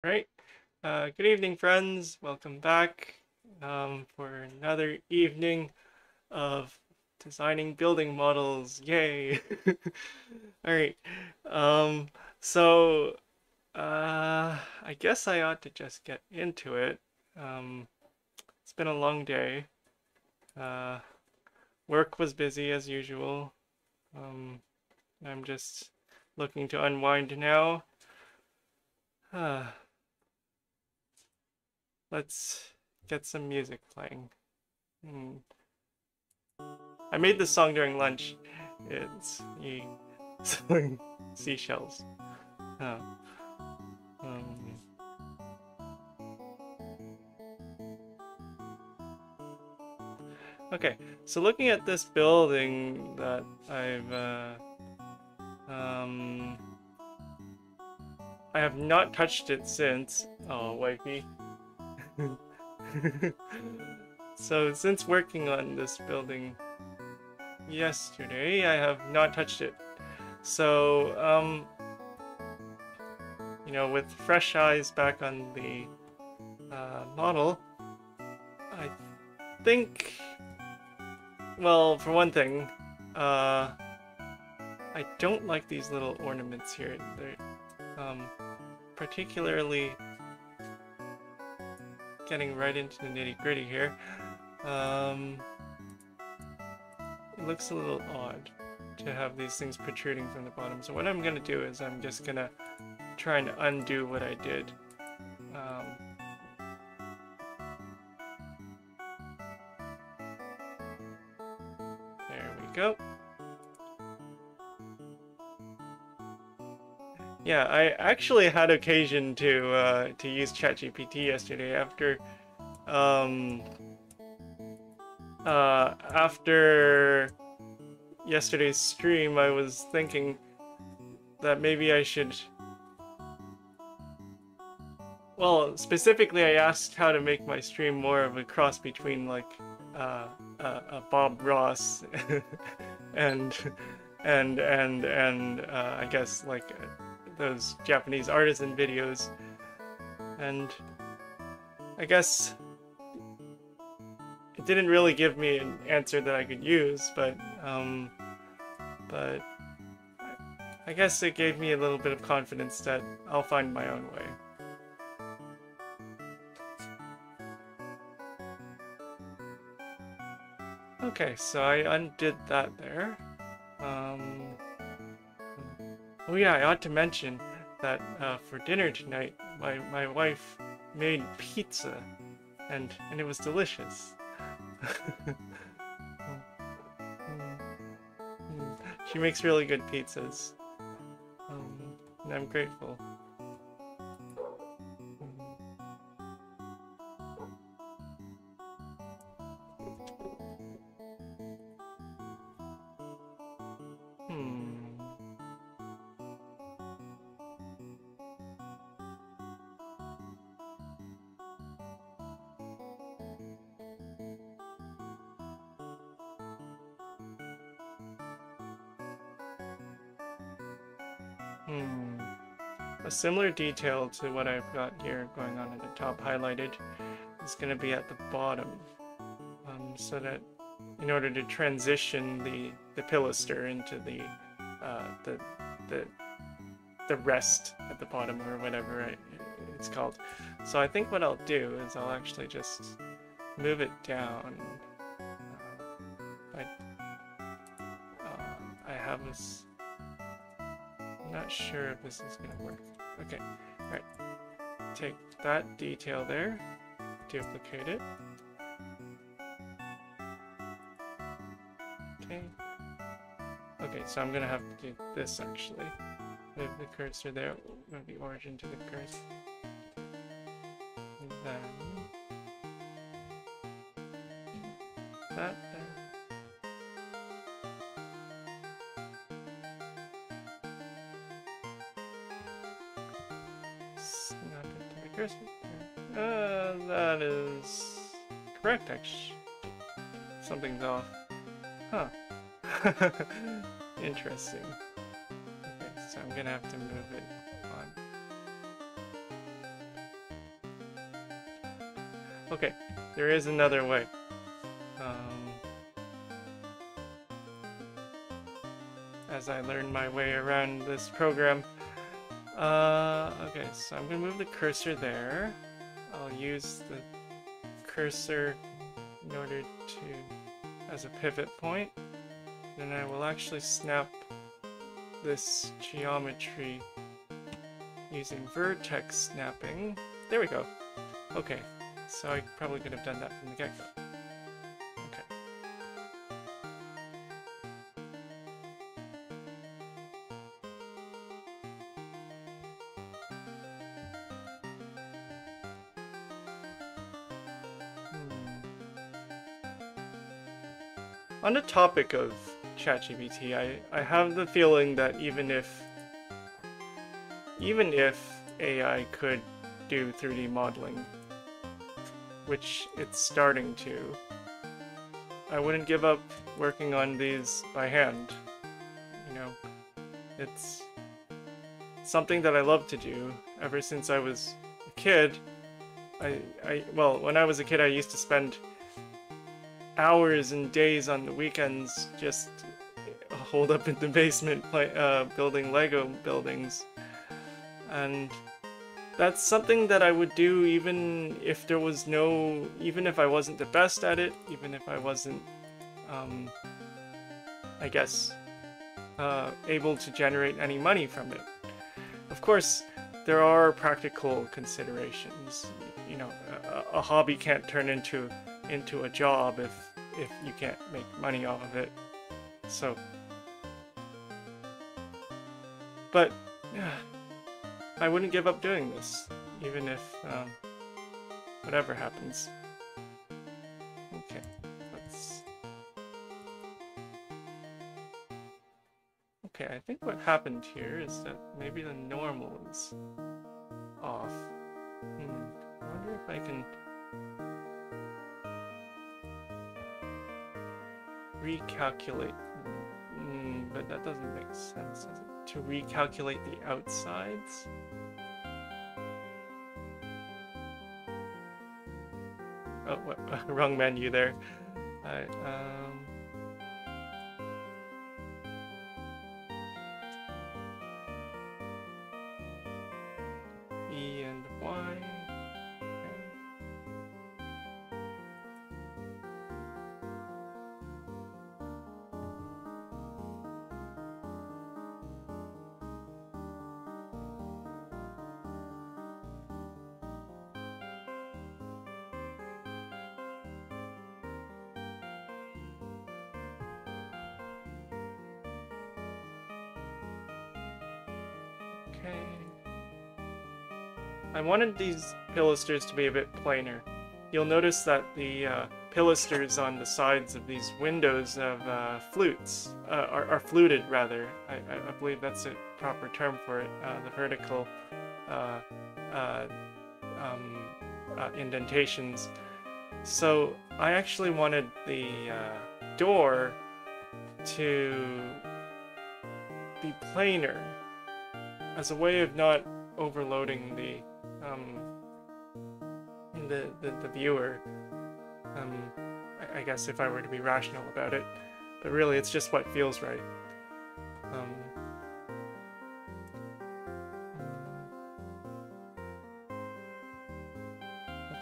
Right. Good evening, friends. Welcome back for another evening of designing building models. Yay! All right. Um, so I guess I ought to just get into it. Um, it's been a long day. Uh, Work was busy as usual. Um, I'm just looking to unwind now. Let's get some music playing. Hmm. I made this song during lunch. It's selling seashells. Oh. Um, okay, so looking at this building that um, I have not touched it since. Oh, wifey. So since working on this building yesterday, I have not touched it. So, with fresh eyes back on the model, I think, well, for one thing, I don't like these little ornaments here. They're particularly getting right into the nitty-gritty here. Um, it looks a little odd to have these things protruding from the bottom. So what I'm gonna do is I'm just gonna try and undo what I did. There we go. Yeah, I actually had occasion to use ChatGPT yesterday um after yesterday's stream. I was thinking that maybe I should. Well, specifically, I asked how to make my stream more of a cross between like a Bob Ross and and I guess like those Japanese artisan videos, and I guess it didn't really give me an answer that I could use, but I guess it gave me a little bit of confidence that I'll find my own way. Okay, so I undid that there. Um, oh yeah, I ought to mention that for dinner tonight, my wife made pizza, and it was delicious. She makes really good pizzas, and I'm grateful. Hmm. Hmm. A similar detail to what I've got here going on at the top highlighted is going to be at the bottom, so that in order to transition the pilaster into uh, the the the rest at the bottom or whatever it's called. So I think what I'll do is I'll actually just move it down. I I have this. I'm not sure if this is gonna work. Okay, all right. Take that detail there, duplicate it. Okay. Okay, so I'm gonna have to do this actually. Move the cursor there, move the origin to the cursor. And then that there. Snap it to the cursor. That is correct actually. Something's off. Huh. Interesting. Okay, so I'm gonna have to move it on Okay, there is another way. As I learn my way around this program. Okay, so I'm gonna move the cursor there. I'll use the cursor in order to, as a pivot point. Then I will actually snap this geometry using vertex snapping. There we go. Okay, so I probably could have done that from the get-go. Okay. On the topic of ChatGPT, I have the feeling that even if AI could do 3D modeling, which it's starting to, I wouldn't give up working on these by hand. You know, it's something that I love to do ever since I was a kid. Well, when I was a kid, I used to spend hours and days on the weekends just holed up in the basement building Lego buildings. And that's something that I would do even if there was even if I wasn't the best at it, even if I wasn't, I guess, able to generate any money from it. Of course, there are practical considerations. You know, a hobby can't turn into a job if you can't make money off of it. So, but yeah, I wouldn't give up doing this, even if whatever happens. Okay, okay, I think what happened here is that maybe the normal is off. I wonder if I can recalculate, but that doesn't make sense, does it? To recalculate the outsides? Oh, wrong menu there. E and Y. Okay. I wanted these pilasters to be a bit plainer. You'll notice that the pilasters on the sides of these windows have flutes, are fluted rather. I believe that's a proper term for it, the vertical indentations. So I actually wanted the door to be plainer as a way of not overloading the viewer. I guess if I were to be rational about it, but really it's just what feels right.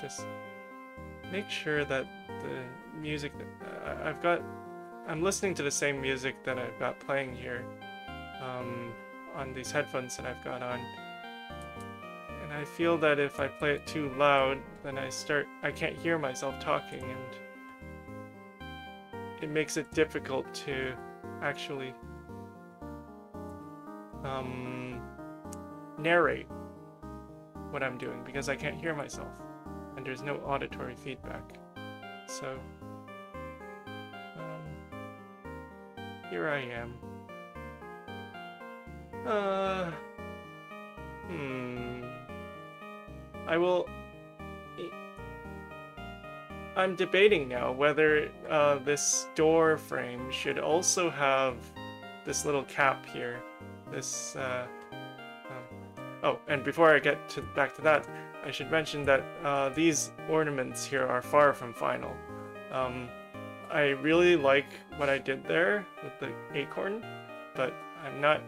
Just make sure that the music that I'm listening to the same music that I've got playing here on these headphones that I've got on. And I feel that if I play it too loud, then I can't hear myself talking, and it makes it difficult to actually narrate what I'm doing because I can't hear myself and there's no auditory feedback. So here I am. I'm debating now whether this door frame should also have this little cap here. This, oh, and before I get back to that, I should mention that these ornaments here are far from final. I really like what I did there with the acorn, but I'm not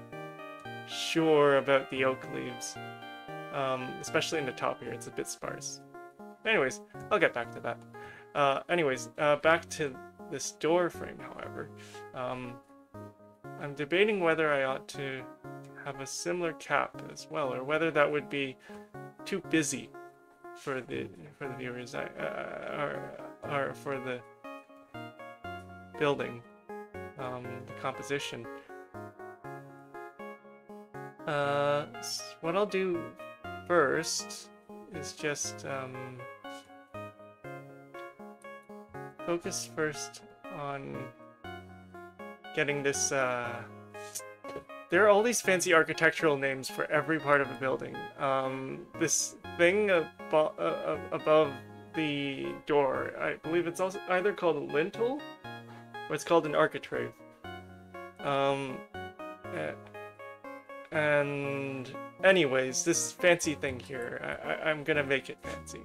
sure about the oak leaves. Especially in the top here, it's a bit sparse. Anyways, I'll get back to that. Back to this door frame, however. I'm debating whether I ought to have a similar cap as well, or whether that would be too busy for the viewers, or for the building, the composition. What I'll do first is just focus first on getting this. There are all these fancy architectural names for every part of a building. This thing above the door, I believe it's also either called a lintel or it's called an architrave. And anyways, this fancy thing here, I'm gonna make it fancy.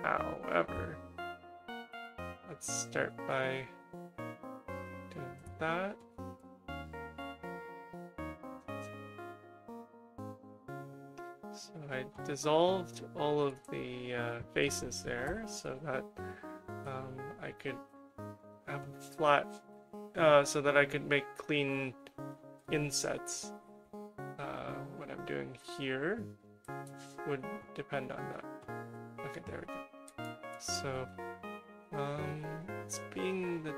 However, let's start by doing that. So I dissolved all of the faces there so that I could have a flat, so that I could make clean insets. What I'm doing here would depend on that. Okay, there we go. So, it's being the...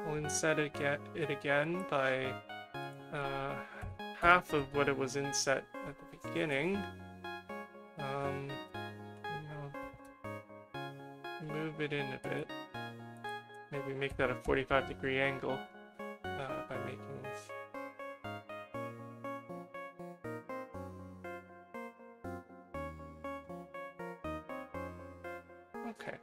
I'll inset it again by half of what it was inset at the beginning. Move it in a bit. Maybe make that a 45-degree angle by making this. Okay.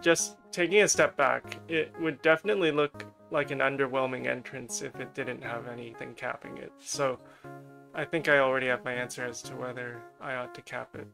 Just taking a step back, it would definitely look like an underwhelming entrance if it didn't have anything capping it. So I think I already have my answer as to whether I ought to cap it.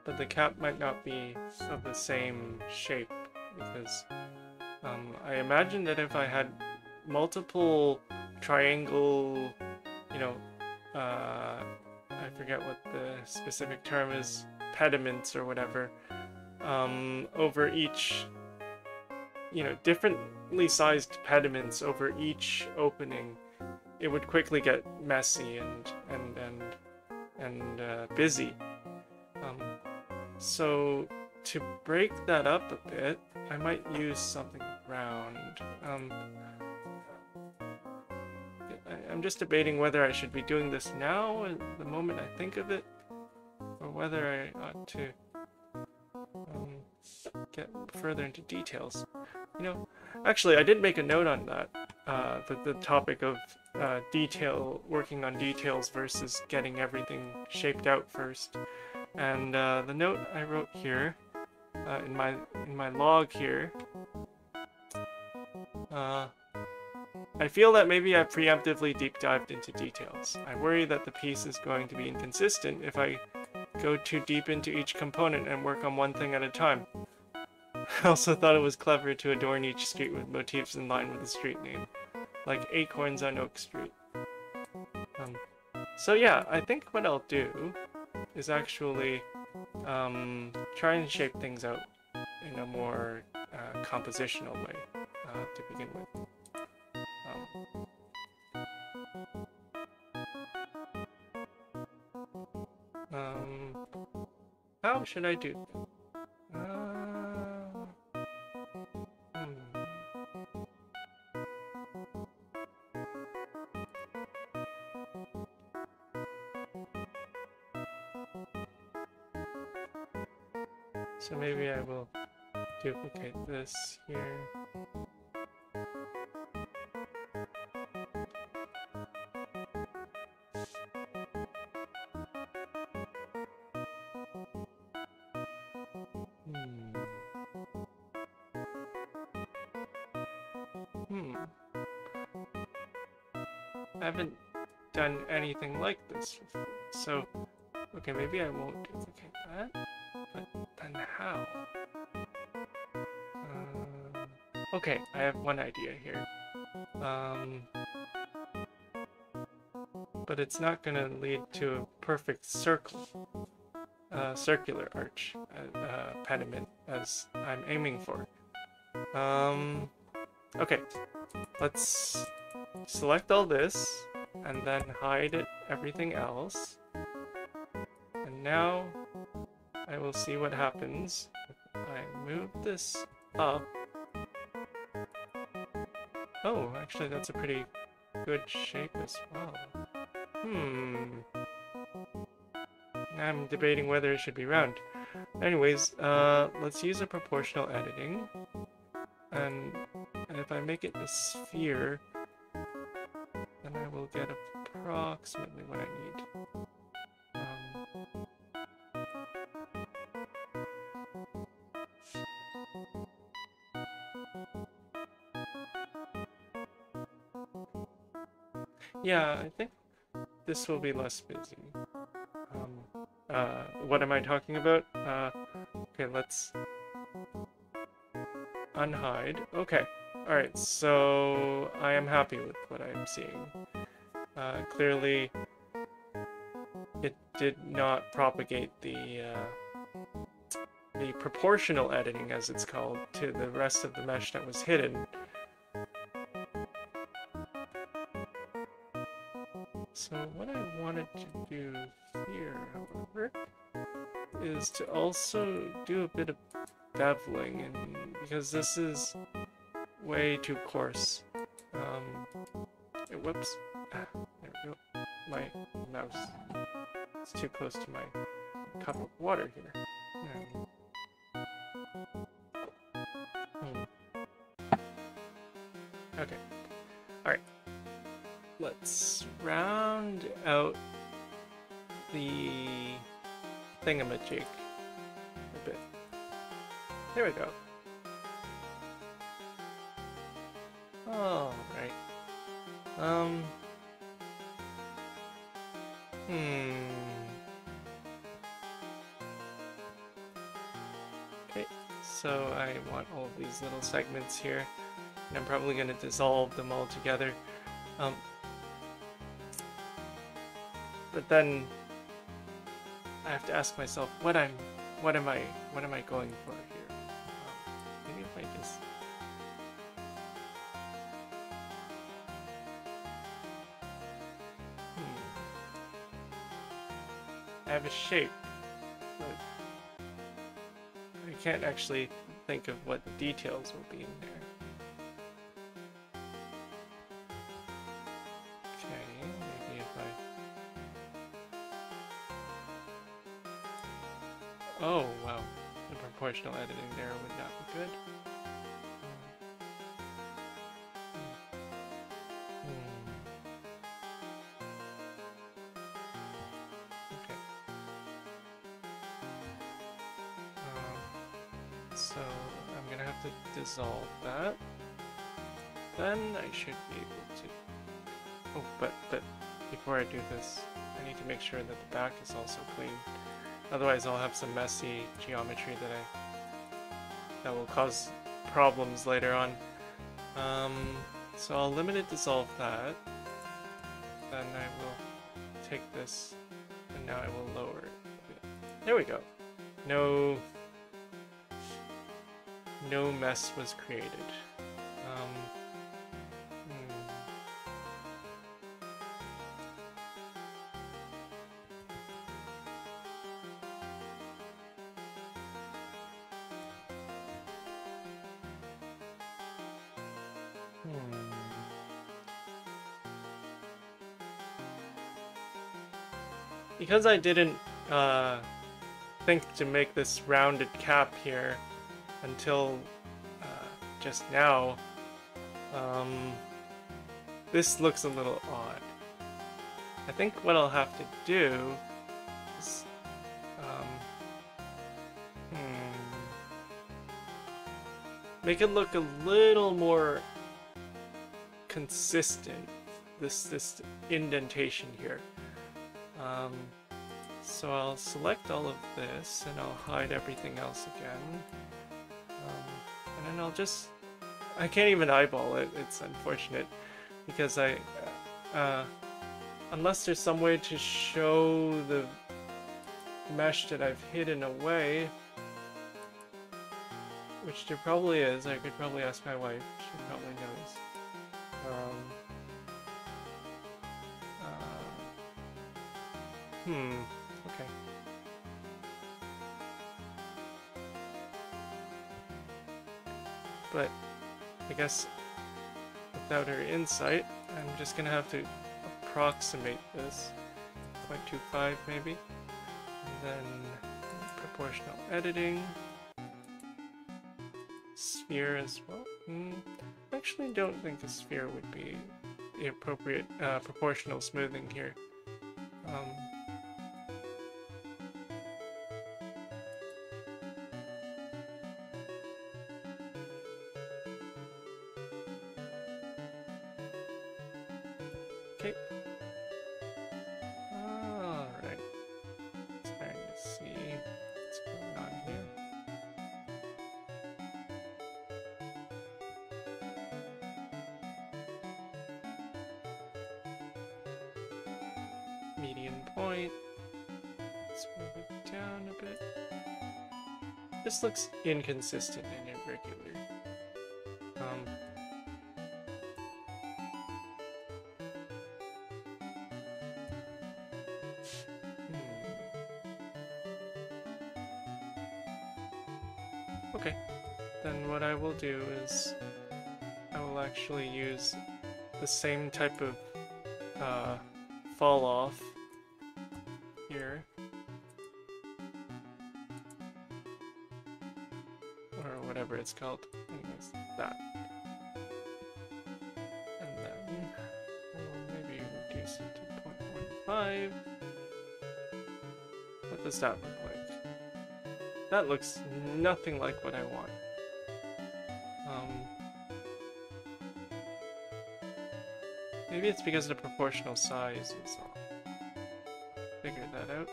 But the cap might not be of the same shape, because I imagine that if I had multiple triangle, you know, I forget what the specific term is, pediments or whatever, over each, you know, differently sized pediments over each opening, it would quickly get messy and busy. So to break that up a bit, I might use something round. I'm just debating whether I should be doing this now at the moment I think of it, or whether I ought to get further into details. You know, actually I did make a note on that, the topic of working on details versus getting everything shaped out first. And the note I wrote here, in my log here, I feel that maybe I preemptively deep dived into details. I worry that the piece is going to be inconsistent if I go too deep into each component and work on one thing at a time. I also thought it was clever to adorn each street with motifs in line with the street name, like acorns on Oak Street. So yeah, I think what I'll do is actually try and shape things out in a more compositional way to begin with. How should I do that? So maybe I will duplicate this here. I haven't done anything like this before, so okay, maybe I won't duplicate that, but then how? Okay, I have one idea here. But it's not gonna lead to a perfect circle, circular arch pediment as I'm aiming for. Okay, let's select all this and then hide everything else. And now I will see what happens if I move this up. Oh, actually that's a pretty good shape as well. I'm debating whether it should be round. Anyways, let's use a proportional editing. And if I make it a sphere, then I will get approximately what I need. Yeah, I think this will be less busy. What am I talking about? Okay, let's unhide. Okay, alright, so I am happy with what I am seeing. Clearly, it did not propagate the proportional editing, as it's called, to the rest of the mesh that was hidden. So what I wanted to do here, however, is to also do a bit of beveling, and because this is way too coarse. Whoops. There we go. My mouse is too close to my cup of water here. Okay. Alright. Let's round out the thingamajig a bit. There we go. All right. Okay, so I want all of these little segments here, and I'm probably going to dissolve them all together. But then I have to ask myself, what am I going for here? Maybe if I just I have a shape, but I can't actually think of what the details will be in there. Oh, wow. The proportional editing there would not be good. Okay. So I'm gonna have to dissolve that. Then I should be able to... Oh, but before I do this, I need to make sure that the back is also clean. Otherwise I'll have some messy geometry that will cause problems later on. So I'll limited dissolve that. Then I will take this, and now I will lower it a There we go. No mess was created. Because I didn't think to make this rounded cap here until just now, this looks a little odd. I think what I'll have to do is make it look a little more consistent, this indentation here. So I'll select all of this and I'll hide everything else again. And then I'll just... I can't even eyeball it, it's unfortunate, because unless there's some way to show the mesh that I've hidden away, which there probably is. I could probably ask my wife, she probably knows. Okay. But I guess without her insight, I'm just gonna have to approximate this. 0.25 maybe. And then proportional editing. Sphere as well. I actually don't think a sphere would be the appropriate proportional smoothing here. Okay. Alright. Starting to see what's going on here. Median point. Let's move it down a bit. This looks inconsistent and irregular. Okay, then what I will do is I will actually use the same type of fall off here, or whatever it's called. Anyways, that. And then we'll maybe reduce it to 0.15. What does that look like? That looks nothing like what I want. Maybe it's because the proportional size is off. Figure that out.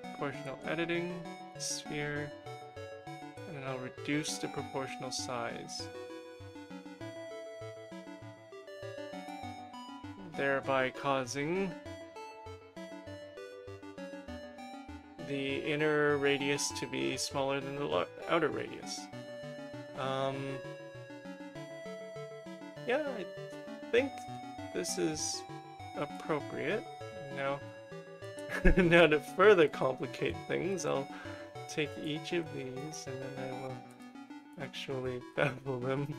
Proportional editing, sphere, and then I'll reduce the proportional size. Thereby causing the inner radius to be smaller than the outer radius. Yeah, I think this is appropriate. Now, now to further complicate things, I'll take each of these and then I will actually bevel them.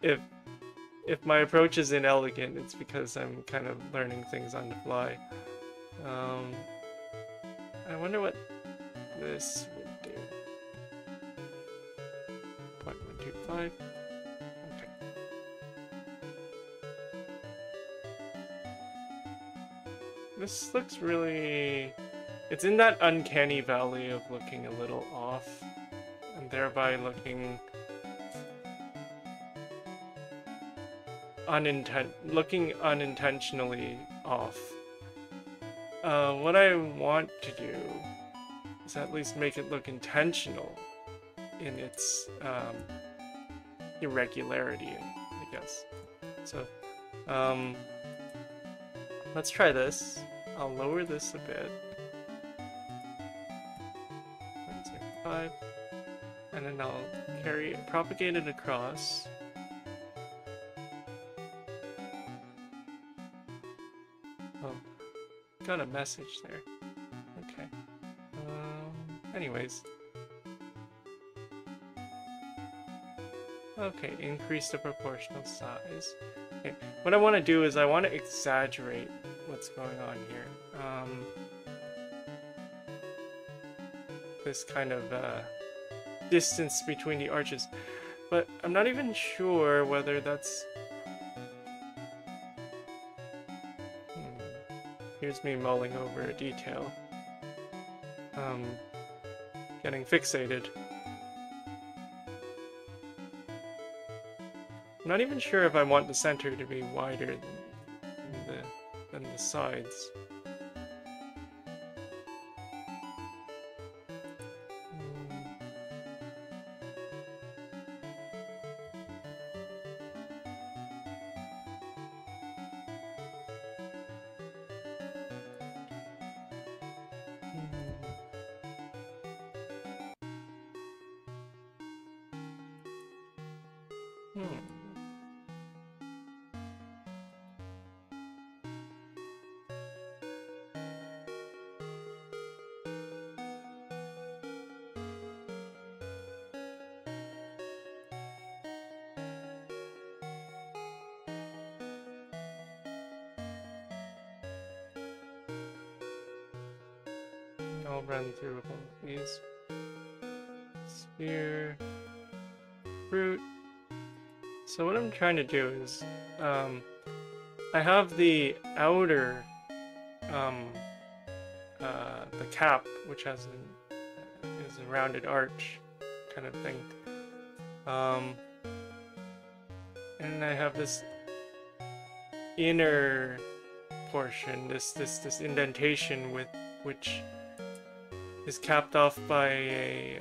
If my approach is inelegant, it's because I'm kind of learning things on the fly. I wonder what this would do. 0.125. Okay. This looks really... It's in that uncanny valley of looking a little off, and thereby looking unintentionally off. What I want to do is at least make it look intentional in its irregularity, I guess. So, let's try this. I'll lower this a bit. 0.05. And then I'll propagate it across. Oh, got a message there. Okay. Anyways. Okay, increase the proportional size. Okay, what I want to do is I want to exaggerate what's going on here. This kind of distance between the arches. But I'm not even sure whether that's... Here's me mulling over a detail. Getting fixated. I'm not even sure if I want the center to be wider than the sides. I'll run through all of these. Sphere, fruit. So what I'm trying to do is, I have the outer, the cap, which has is a rounded arch kind of thing. And I have this inner portion, this indentation which is capped off by a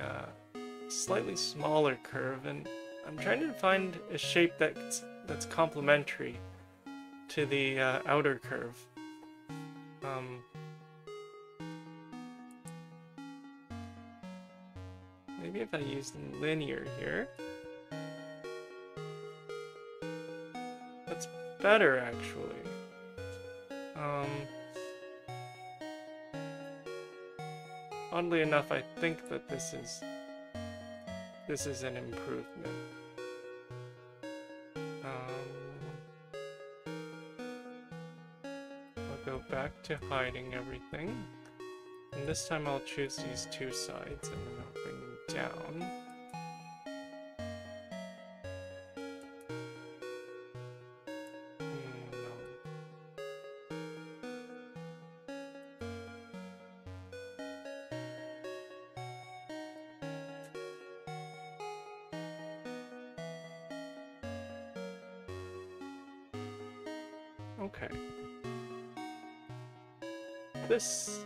slightly smaller curve, and I'm trying to find a shape that's complementary to the outer curve. Maybe if I use linear here, that's better actually. Oddly enough, I think that this is an improvement. I'll go back to hiding everything, and this time I'll choose these two sides, and then I'll bring them down. Okay. This,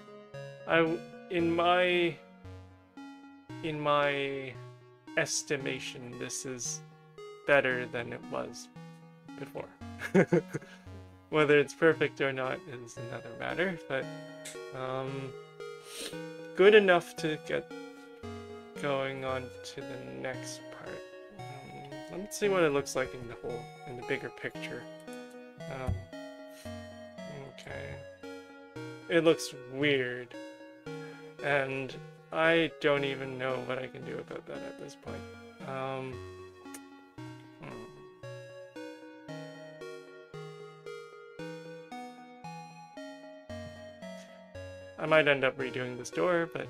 in my estimation, this is better than it was before. Whether it's perfect or not is another matter, but good enough to get going on to the next part. Let's see what it looks like in the bigger picture. Okay. It looks weird, and I don't even know what I can do about that at this point. I might end up redoing this door, but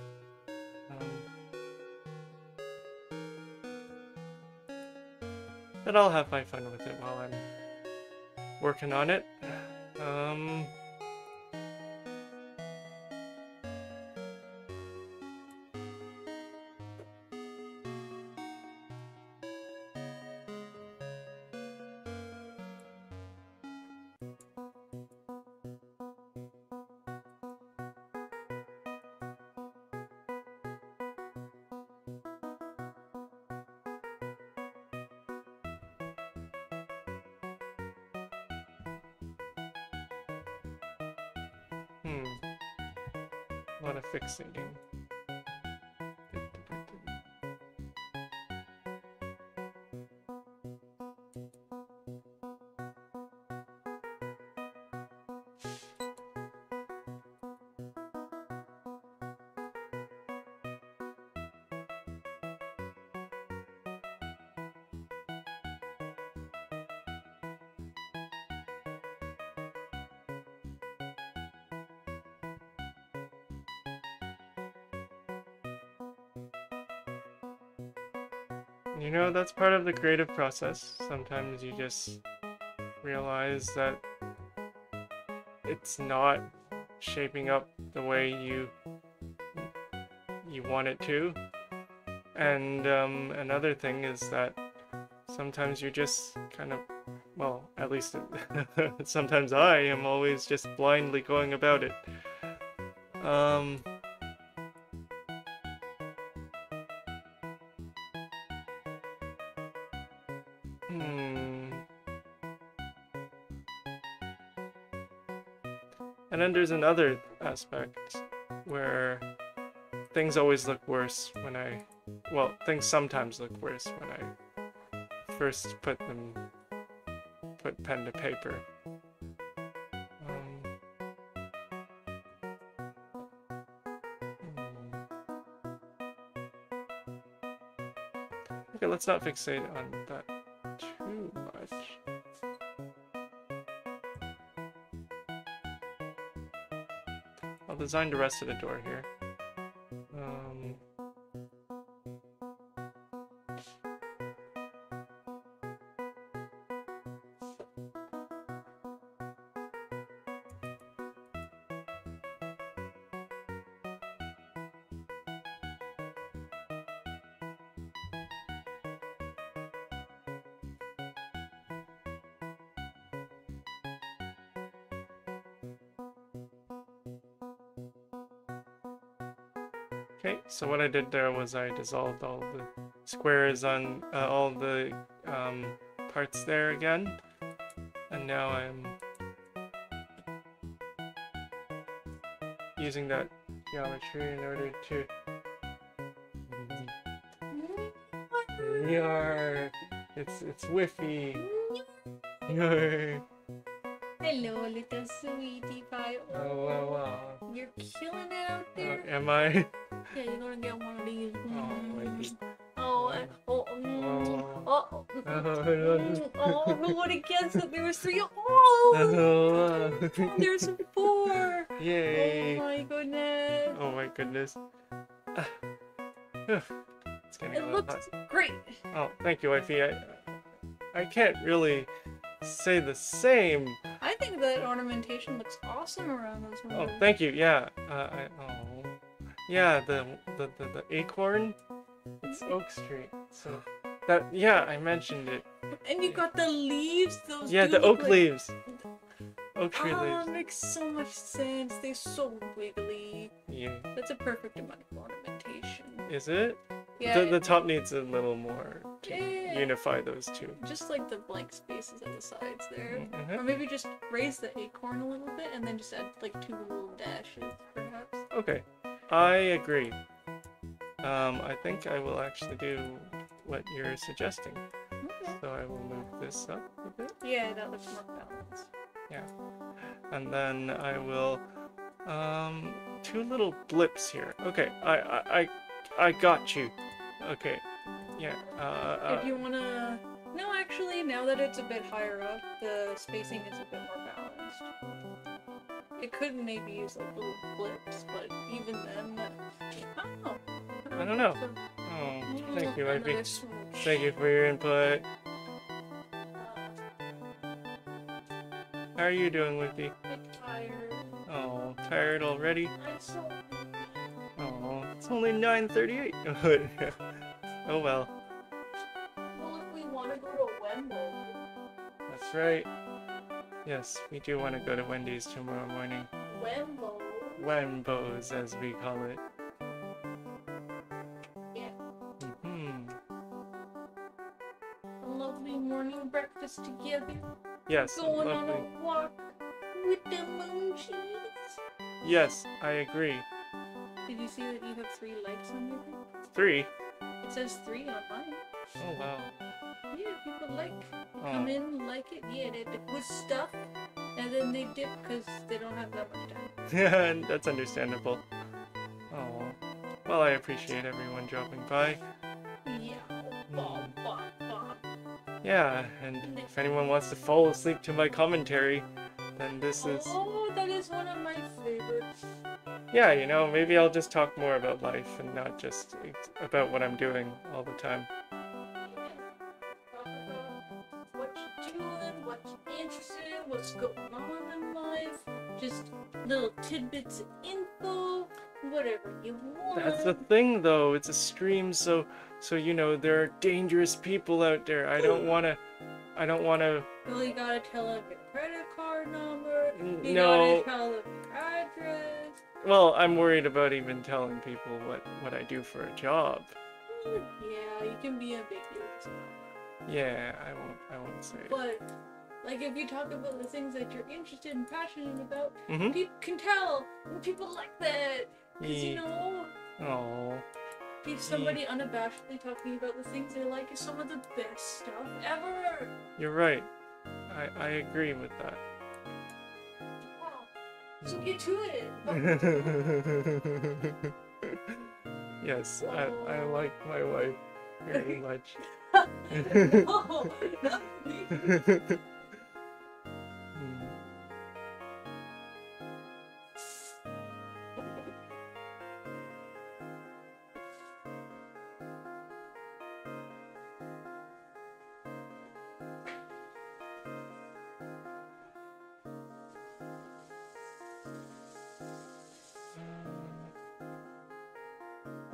I'll have my fun with it while I'm working on it. A lot of fixating. You know, that's part of the creative process. Sometimes you just realize that it's not shaping up the way you want it to. And another thing is that sometimes you're just kind of, well, at least sometimes I am always just blindly going about it. And then there's another aspect where things always look worse when well, things sometimes look worse when I first put pen to paper. Okay, let's not fixate on that too much. I'll design the rest of the door here. Okay, so what I did there was I dissolved all the squares on all the parts there again, and now I'm using that geometry in order to it's whiffy. Hello, little sweetie pie. Oh, wow. You're killing it out there. Am I? Yeah, you're gonna get one of these. Who would have guessed that there was 3? There's 4. Yay. Oh my goodness. Oh my goodness. It's getting a little looks hot. great. Oh, thank you, wifey. I can't really say the same. I think that ornamentation looks awesome around those windows. Oh, thank you. Yeah. Yeah. The acorn. It's Oak Street. So that, yeah, I mentioned it. And you got the leaves. Those yeah, the oak leaves. Oak tree leaves. Oh, makes so much sense. They're so wiggly. Yeah. That's a perfect amount of ornamentation. Is it? Yeah. The top needs a little more to unify those two. Just like the blank spaces at the sides there. Mm-hmm. Or maybe just raise the acorn a little bit and then just add like 2 little dashes, perhaps. Okay. I agree. I think I will actually do what you're suggesting. Okay. So I will move this up a bit. Yeah, that looks more balanced. Yeah. And then I will 2 little blips here. Okay, I got you. Okay. Yeah. If you wanna... No, actually, now that it's a bit higher up, the spacing is a bit more balanced. It could maybe use like little blips, but even then, I don't know. Oh, thank you, Ivy. Thank you for your input. How are you doing, Whippy? I'm tired. Oh, tired already? I'm so... Oh, it's only 9:38. Oh well. Well, if we want to go to Wembley... That's right. Yes, we do want to go to Wendy's tomorrow morning. Wembley? Wembos, as we call it. Yeah. Mm-hmm. A lovely morning breakfast together. Yes, Going lovely. on a walk with the munchies. Yes, I agree. Did you see that you have 3 likes on your thing? 3. It says 3 on mine. Oh wow. Yeah, people like come Oh. in, like it. Yeah, they post stuff, and then they dip because they don't have that much time. Yeah, that's understandable. Oh. Well, I appreciate everyone dropping by. Yeah. Bob, bob, bob. Yeah, and if anyone wants to fall asleep to my commentary, then this is... Oh, that is one of my favorites. Yeah, you know, maybe I'll just talk more about life and not just about what I'm doing all the time. Talk about what you're doing, what you're interested in, what's going on in life, just little tidbits of info, whatever you want. That's the thing, though. It's a stream, so you know, there are dangerous people out there. I don't wanna... Well, you gotta tell them your credit card number. You No. gotta tell them your address. Well, I'm worried about even telling people what I do for a job. Yeah, you can be ambiguous. Yeah, I won't say it. But, like, if you talk about the things that you're interested and passionate about, Mm-hmm. people can tell. And people like that. Because, you know, Oh. if somebody unabashedly talking about the things they like is some of the best stuff ever. You're right. I agree with that. Wow. So get to it. Yes, I like my wife very much. No, not me.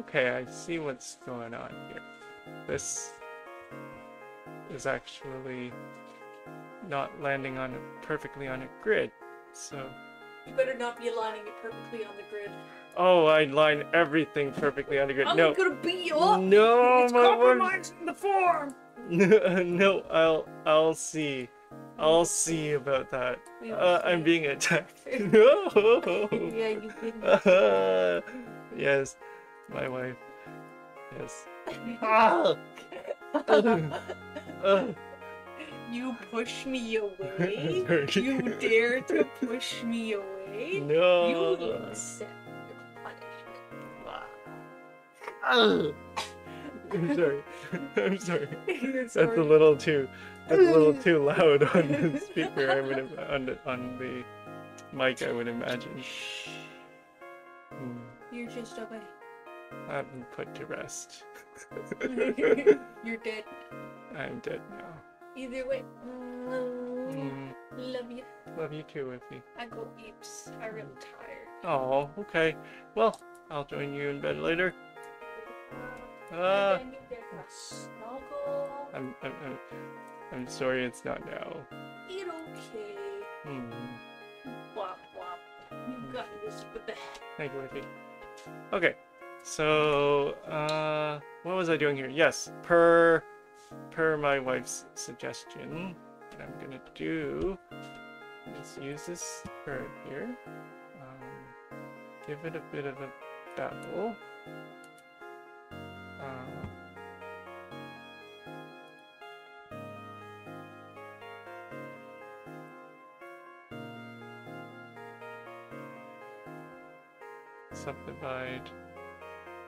Okay, I see what's going on here. This is actually not landing on perfectly on a grid, so... You better not be aligning it perfectly on the grid. Oh, I line everything perfectly on the grid. I'm No. gonna beat you up. No, It's my compromising the form. No, I'll see. I'll see about that. We will I'm see. being attacked. No. Yeah, you did. Yes, my wife. Yes. Ah! You push me away? Sorry. You dare to push me away? No. You accept your punishment. I'm sorry. I'm sorry. You're That's sorry. a little too. That's a little too loud on the speaker. I would on the mic. I would imagine. You're just away. I've been put to rest. You're dead. I'm dead now. Either way. Love you. Love you too, Iffy. I go eeps. I'm really tired. Oh, okay. Well, I'll join you in bed later. And then you get a snuggle. I'm sorry it's not now. It's okay. Wop wop. You got this with the Thank you, Iffy. Okay. So, what was I doing here? Yes, per my wife's suggestion, what I'm gonna do is use this bird here, give it a bit of a bevel, subdivide,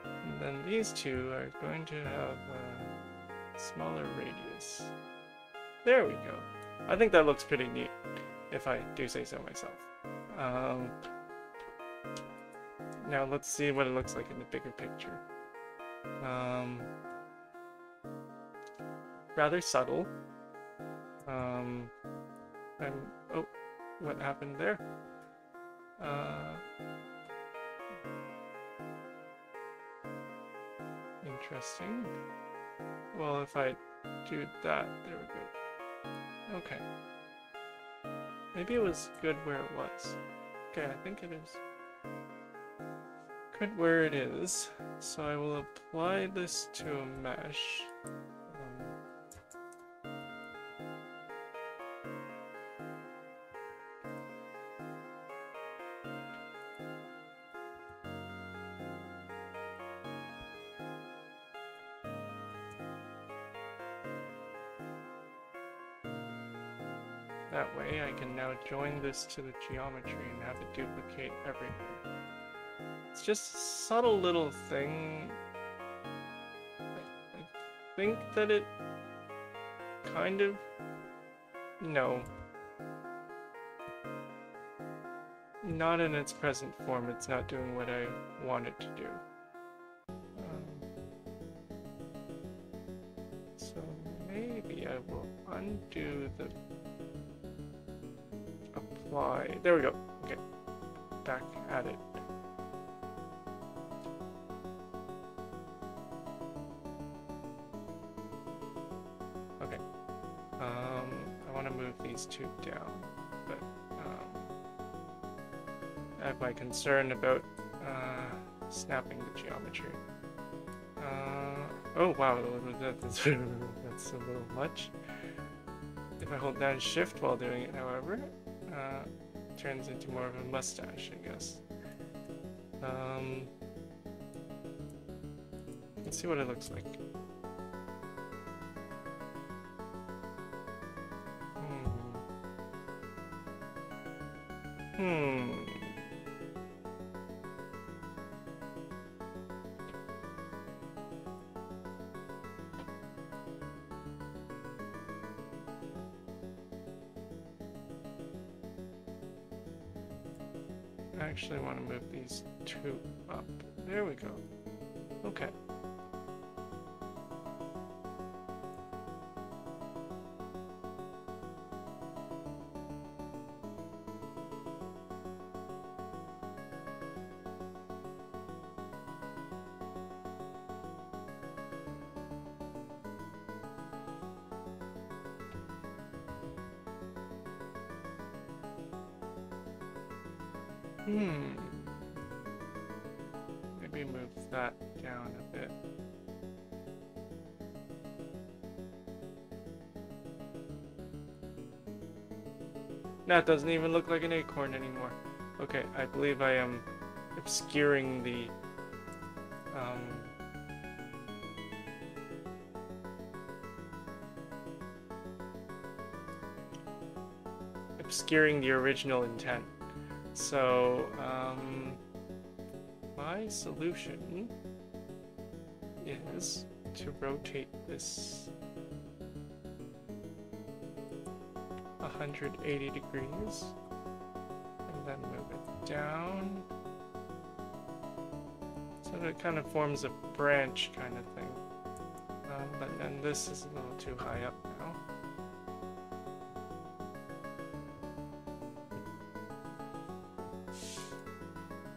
and then these two are going to have a smaller radius. There we go. I think that looks pretty neat, if I do say so myself. Now let's see what it looks like in the bigger picture. Rather subtle. Oh, what happened there? Interesting. Well, if I do that, there we go. Okay. Maybe it was good where it was. Okay, I think it is good where it is. So I will apply this to a mesh. That way I can now join this to the geometry and have it duplicate everywhere. It's just a subtle little thing. I think that it kind of... No. Not in its present form, it's not doing what I want it to do. So maybe I will undo the apply. There we go. Okay. Back at it. Okay. I want to move these two down, but I have my concern about snapping the geometry. Oh wow, that's a little much. If I hold down shift while doing it, however, it turns into more of a mustache, I guess. Let's see what it looks like. I actually want to move these two up. There we go. Okay. Maybe move that down a bit. That doesn't even look like an acorn anymore. Okay, I believe I am obscuring the original intent. So, my solution is to rotate this 180 degrees and then move it down so that it kind of forms a branch kind of thing. But then this is a little too high up now.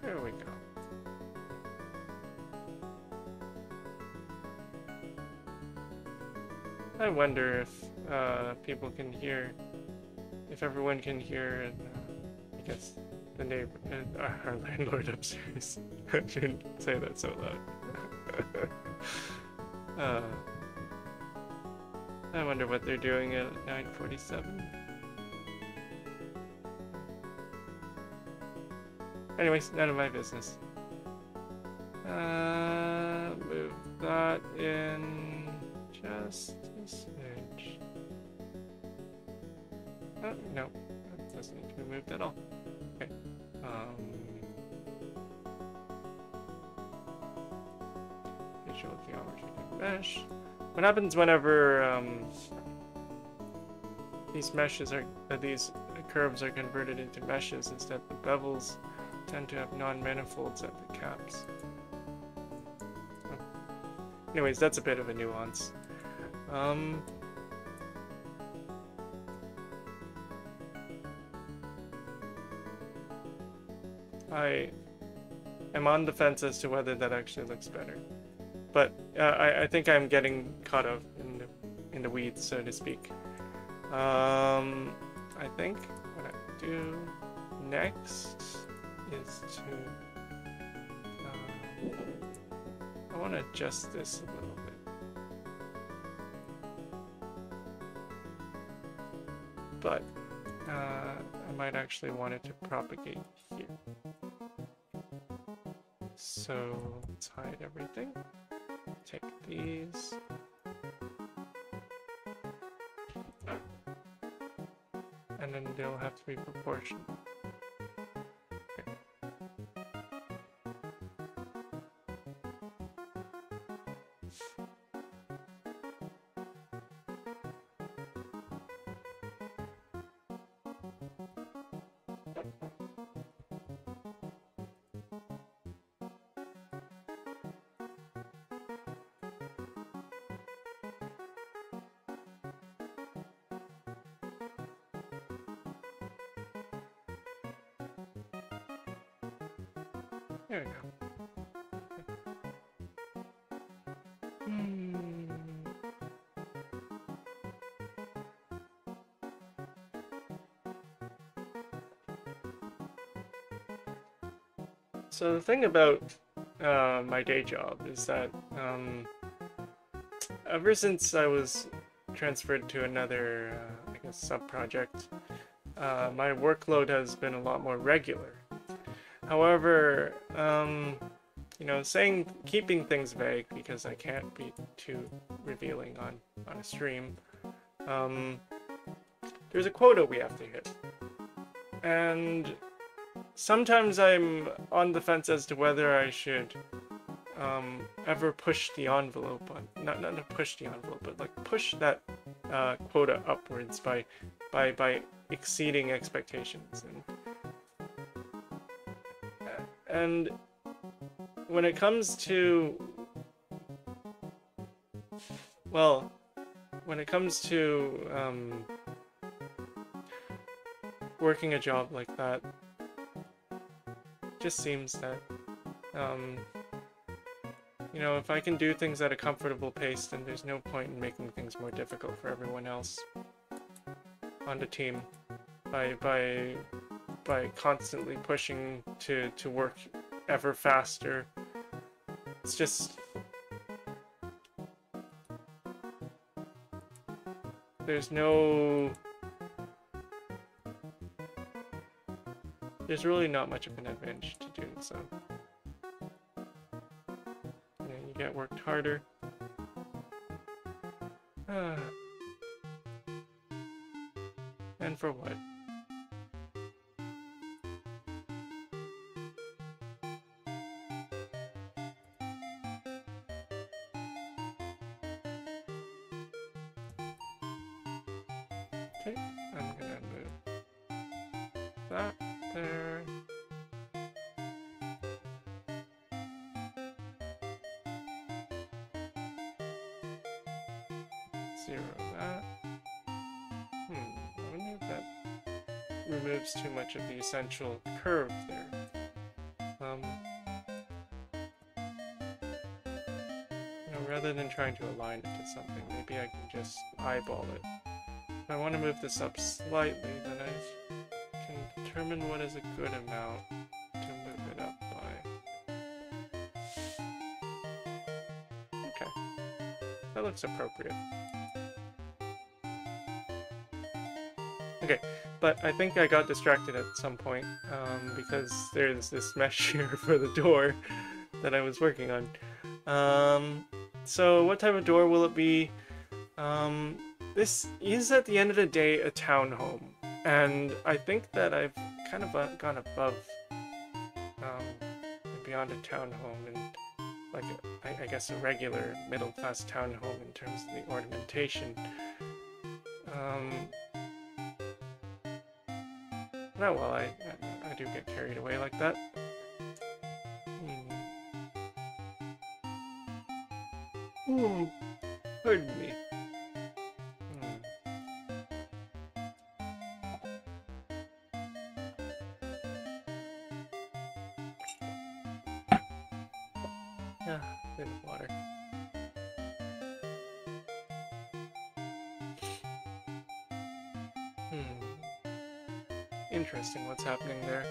There we go. I wonder if people can hear, if everyone can hear, and I guess the neighbor, our landlord upstairs. I shouldn't say that so loud. I wonder what they're doing at 9:47. Anyways, none of my business. Move that in just a smidge. Oh, no, that doesn't need to be moved at all. Okay. Visual geometry to mesh. What happens whenever these meshes are, these curves are converted into meshes is that the bevels tend to have non-manifolds at the caps. Oh. Anyways, that's a bit of a nuance. I am on the fence as to whether that actually looks better, but I think I'm getting caught up in the weeds, so to speak. I think what I do next is to I want to adjust this a little bit, but I might actually want it to propagate here. So let's hide everything, take these, and then they'll have to be proportional. Okay. There we go. So the thing about my day job is that ever since I was transferred to another, I guess, sub-project, my workload has been a lot more regular. However, you know, keeping things vague because I can't be too revealing on a stream. There's a quota we have to hit, and sometimes I'm on the fence as to whether I should ever push the envelope on, not push the envelope, but like push that quota upwards by exceeding expectations, and when it comes to, well, when it comes to working a job like that, it just seems that you know, if I can do things at a comfortable pace, then there's no point in making things more difficult for everyone else on the team by constantly pushing to work ever faster. It's just, there's really not much of an advantage to doing so. You get worked harder. And for what? Okay, I'm gonna move that there. Zero that. I wonder if that removes too much of the essential curve there. You know, rather than trying to align it to something, maybe I can just eyeball it. If I want to move this up slightly, then I can determine what is a good amount to move it up by. Okay, that looks appropriate. Okay, but I think I got distracted at some point because there's this mesh here for the door that I was working on. So what type of door will it be? This is at the end of the day a townhome, and I think that I've kind of gone above and beyond a townhome and like I guess a regular middle-class townhome in terms of the ornamentation. Oh well, I do get carried away like that. Pardon me. Bit of water. Interesting what's happening there.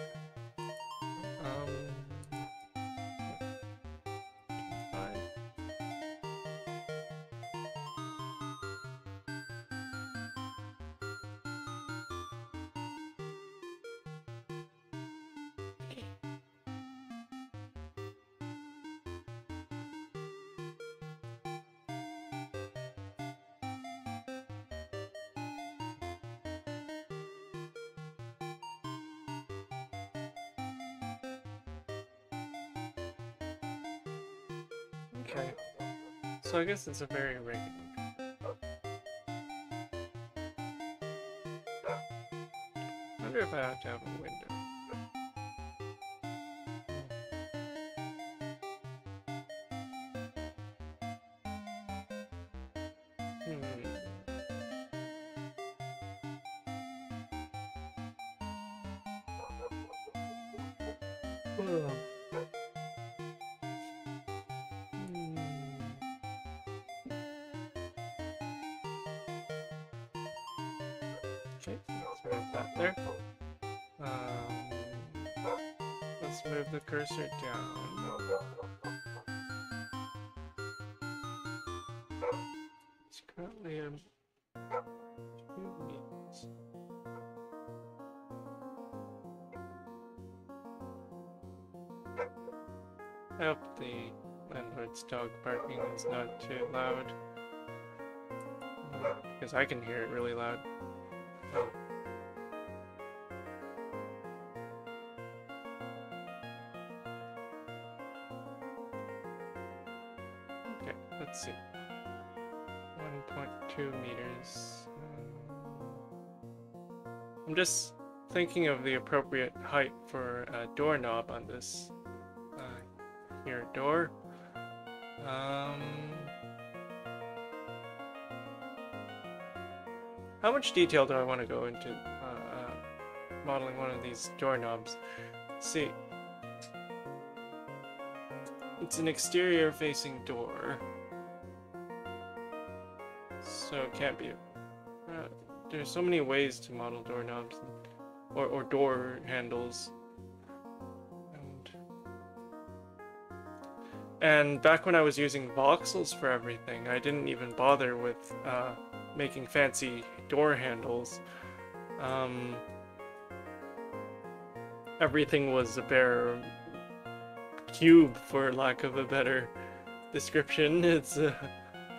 Okay. So I guess it's a very regular. I wonder if I have to have a window. Hmm. Okay, let's move that there. Let's move the cursor down. It's currently a 2 meters. I hope the landlord's dog barking is not too loud. Because I can hear it really loud. Oh. Okay, let's see. 1.2 meters. I'm just thinking of the appropriate height for a doorknob on this here door. How much detail do I want to go into modeling one of these doorknobs? Let's see. It's an exterior facing door. So it can't be. There's so many ways to model doorknobs or door handles. And back when I was using voxels for everything, I didn't even bother with making fancy door handles. Everything was a bare cube, for lack of a better description. It's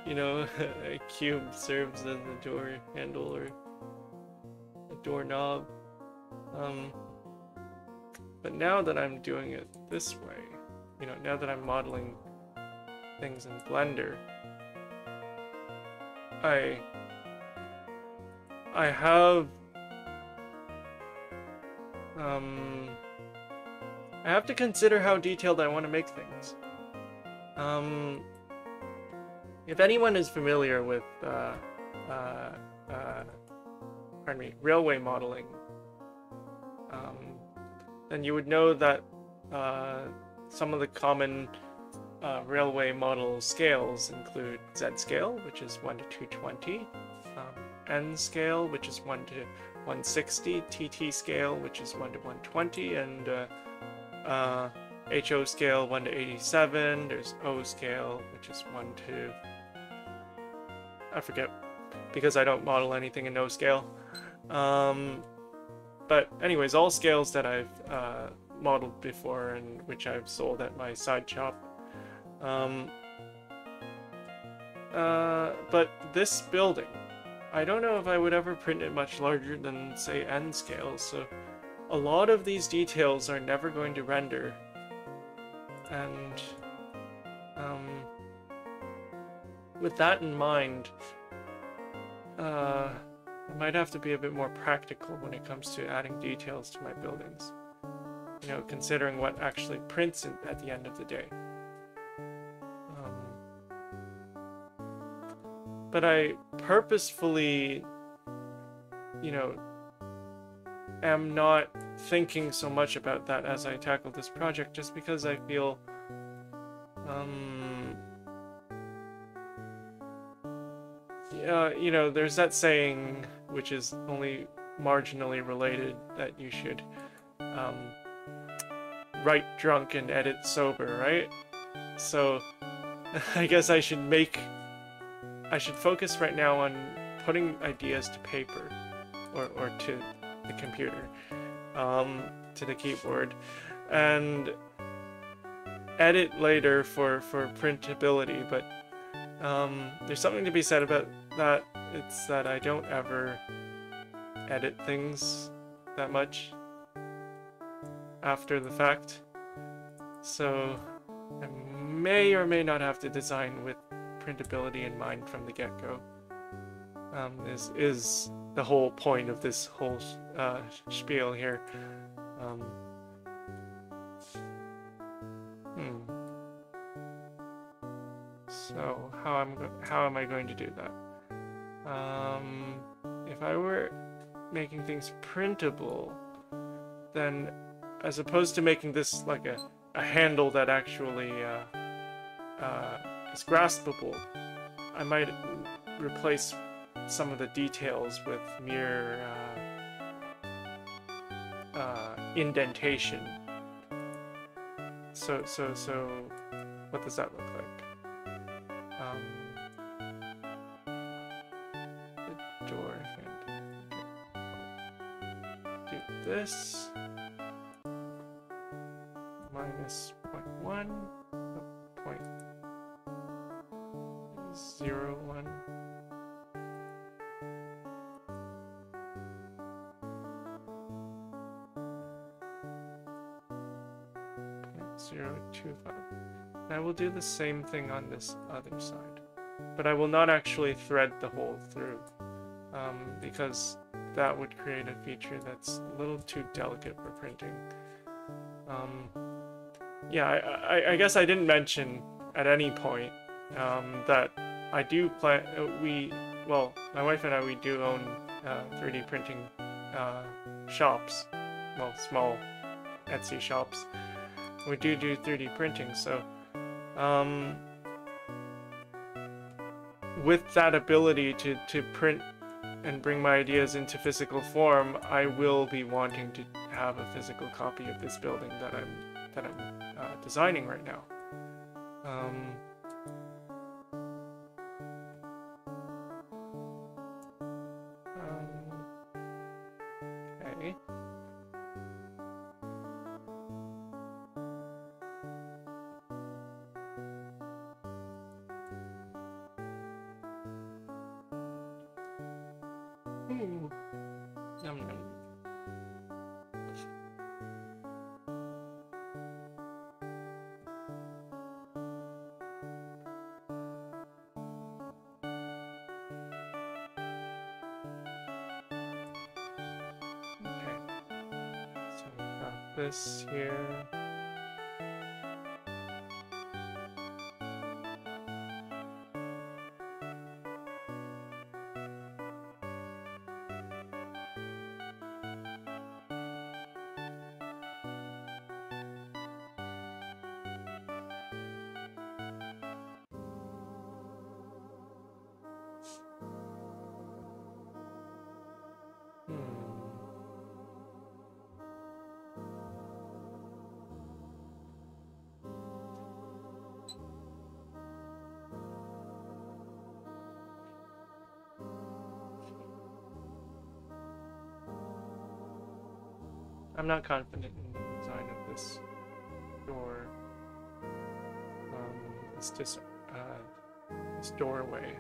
you know, a cube serves as a door handle or a doorknob. But now that I'm doing it this way, you know, now that I'm modeling things in Blender, I have to consider how detailed I want to make things. If anyone is familiar with pardon me, railway modeling, then you would know that some of the common railway model scales include Z scale, which is 1 to 220, N scale, which is 1 to 160, TT scale, which is 1 to 120, and HO scale 1 to 87. There's O scale, which is 1 to, I forget, because I don't model anything in O scale. But anyways, all scales that I've modeled before and which I've sold at my side shop. But this building, I don't know if I would ever print it much larger than, say, N scale, so a lot of these details are never going to render. And with that in mind, I might have to be a bit more practical when it comes to adding details to my buildings. You know, considering what actually prints at the end of the day. But I purposefully, you know, am not thinking so much about that as I tackle this project, just because I feel you know, there's that saying, which is only marginally related, that you should write drunk and edit sober, right? So I guess I should focus right now on putting ideas to paper or to the computer, to the keyboard, and edit later for printability. But there's something to be said about that. It's that I don't ever edit things that much after the fact. So I may or may not have to design with printability in mind from the get-go. Is the whole point of this whole spiel here. Um, So how am I going to do that? If I were making things printable, then as opposed to making this like a handle that actually is graspable, I might replace some of the details with mere indentation. So what does that look like? The door handle. Do this. Minus 0.1. 0.01. 0.025. I will do the same thing on this other side, but I will not actually thread the hole through, because that would create a feature that's a little too delicate for printing. Yeah, I guess I didn't mention at any point that I do plan. Well, my wife and I, we do own 3D printing shops, well, small Etsy shops. We do 3D printing, so with that ability to print and bring my ideas into physical form, I will be wanting to have a physical copy of this building that I'm designing right now. Okay. Ooh. Yum yum. Okay. So we've got this here. I'm not confident in the design of this door, this doorway.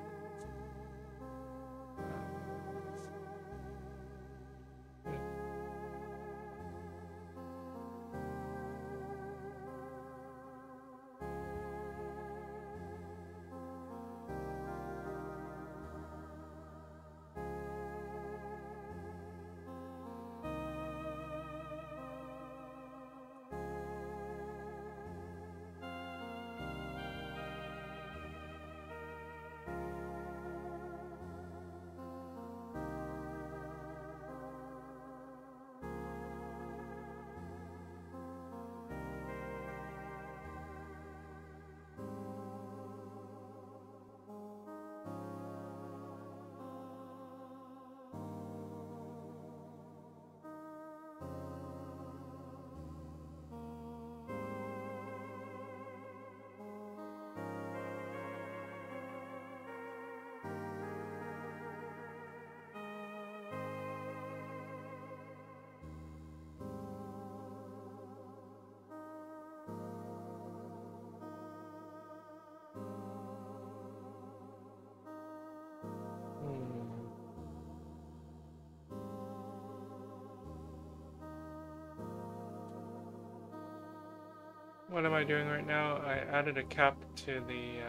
what am I doing right now? I added a cap to the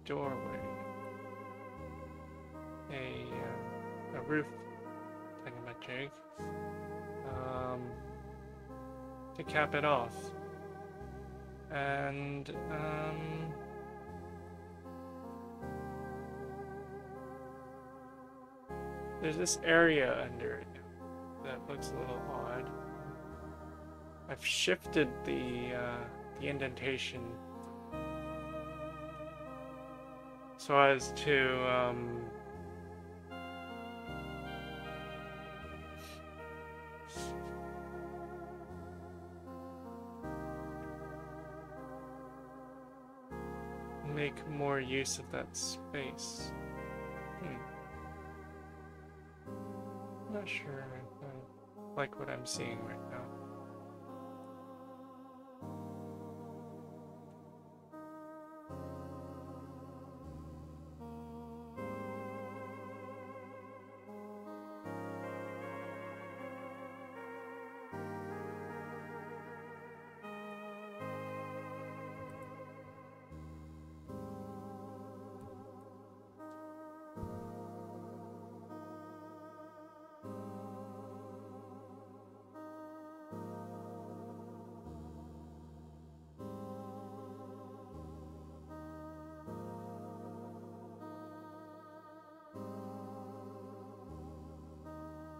doorway. A roof thingamajig. To cap it off. And there's this area under it that looks a little odd. I've shifted the indentation so as to make more use of that space. Not sure if I like what I'm seeing right now.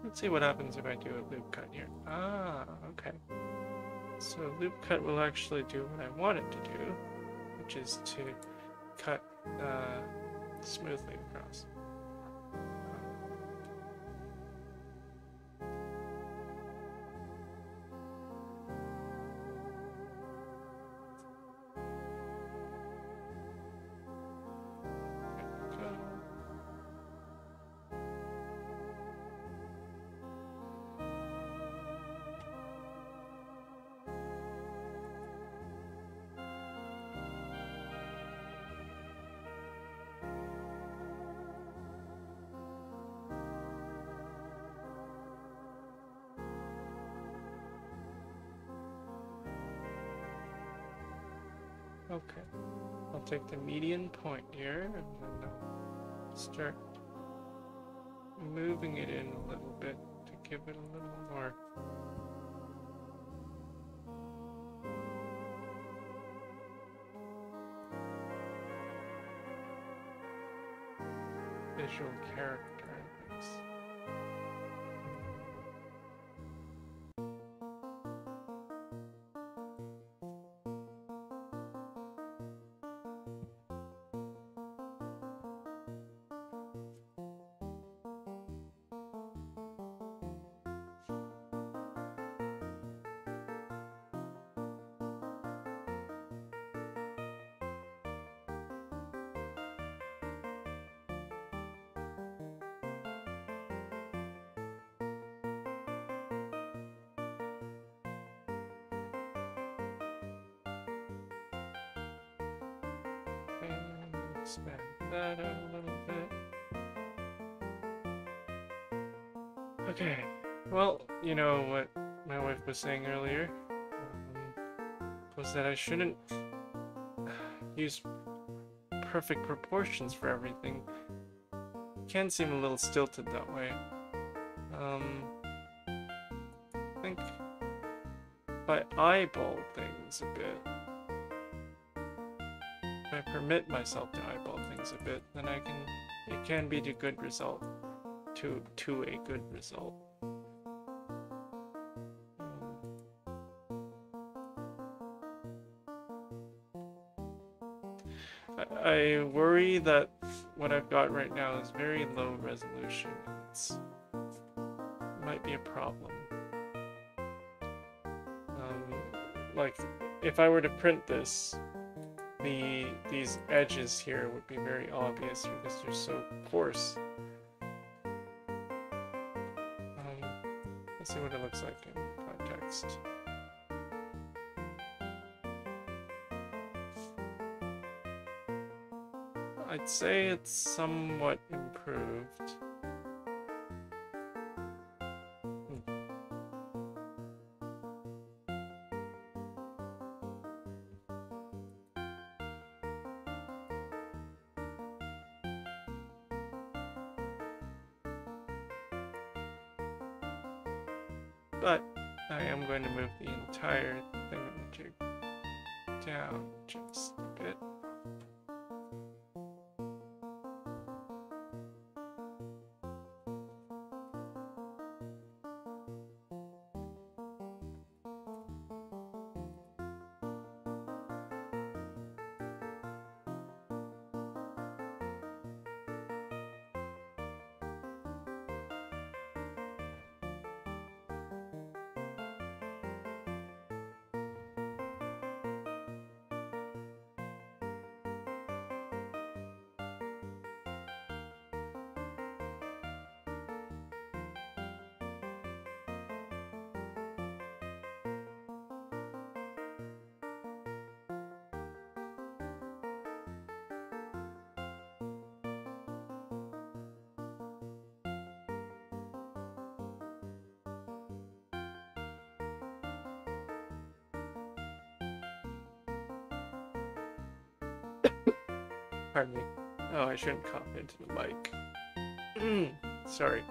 Let's see what happens if I do a loop cut here. Ah, okay. So loop cut will actually do what I want it to do, which is to cut smoothly across. Okay, I'll take the median point here and then I'll start moving it in a little bit to give it a little more visual character, I guess. Expand that out a little bit. Okay, well, you know what my wife was saying earlier, was that I shouldn't use perfect proportions for everything. It can seem a little stilted that way. I think if I eyeball things a bit, if I permit myself to eyeball things a bit, then it can be a good result, to a good result. I worry that what I've got right now is very low resolution. It might be a problem. Like, if I were to print this, these edges here would be very obvious because they're so coarse. Let's see what it looks like in context. I'd say it's somewhat improved. but I am going to move the entire thingamajig down just a bit. Pardon me. Oh, I shouldn't cough into the mic. Sorry.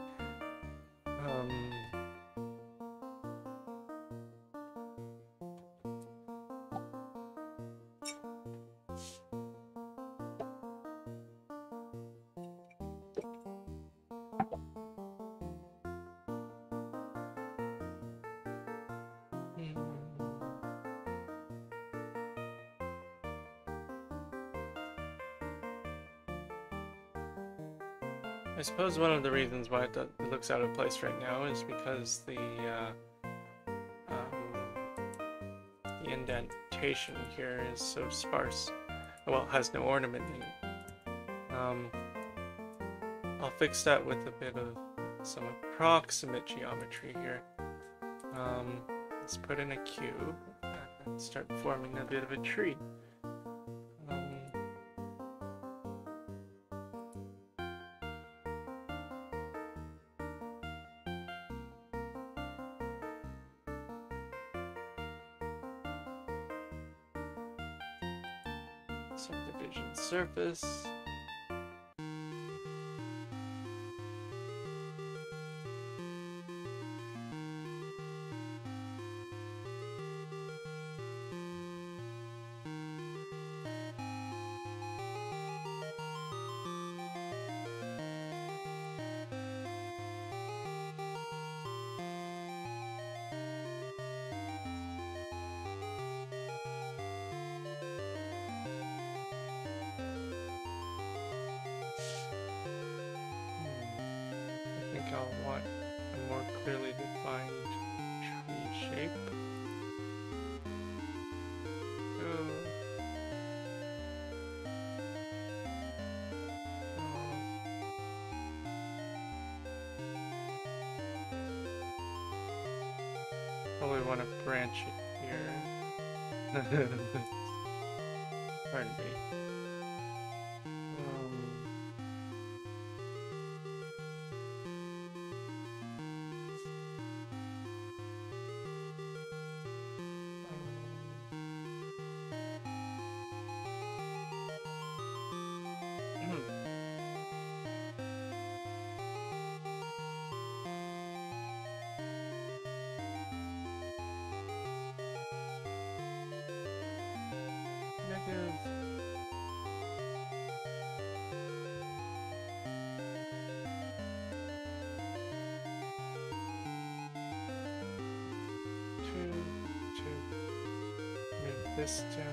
I suppose one of the reasons why it looks out of place right now is because the indentation here is so sparse. Well, it has no ornament in it. I'll fix that with a bit of some approximate geometry here. Let's put in a cube and start forming a bit of a tree. Subdivision surface. I think I'll want a more clearly defined tree shape. Probably want to branch it here. Pardon me. Negative. Two. Move this down.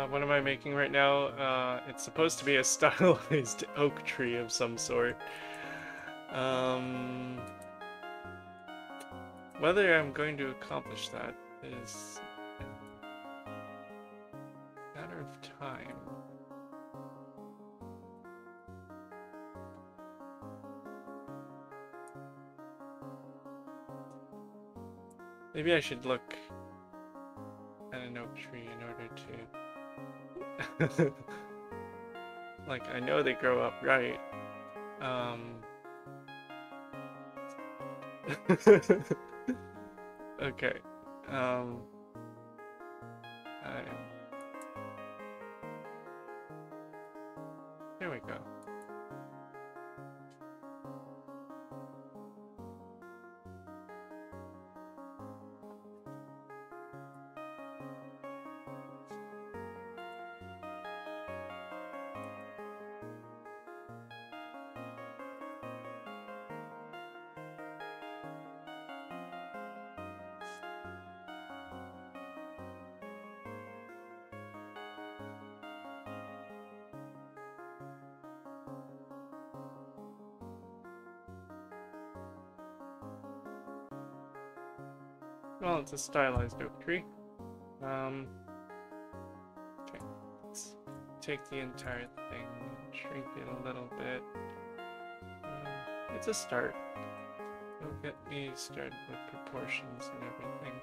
What am I making right now? It's supposed to be a stylized oak tree of some sort. Whether I'm going to accomplish that is a matter of time. Maybe I should look at an oak tree in order to... Like, I know they grow up right. Okay. There we go. Well, it's a stylized oak tree. Okay, let's take the entire thing and shrink it a little bit. It's a start. It'll get me started with proportions and everything.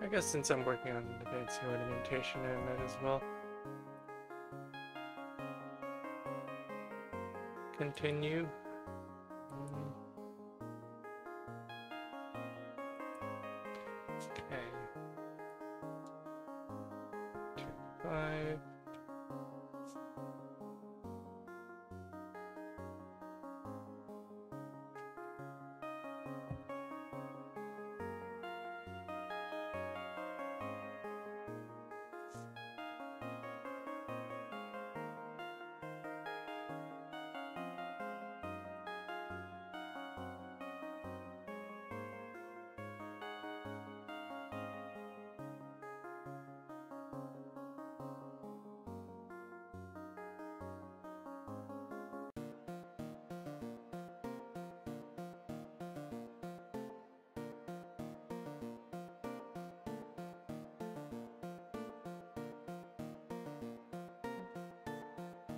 I guess since I'm working on the fancy ornamentation, I might as well continue. Okay. 2, 5.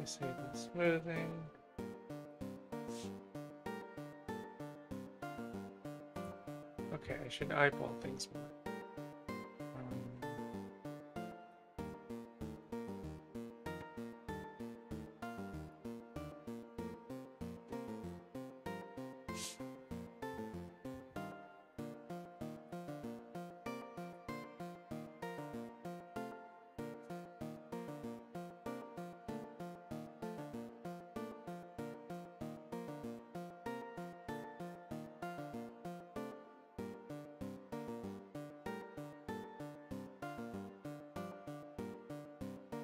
Save the smoothing. Okay, I should eyeball things more.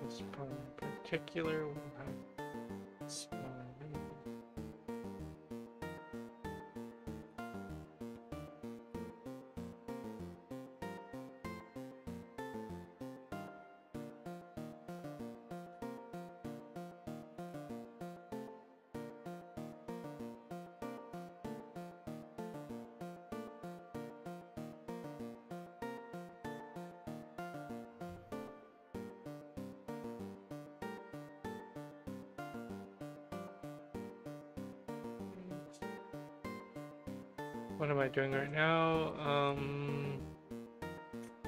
This one in particular will have smaller. What am I doing right now?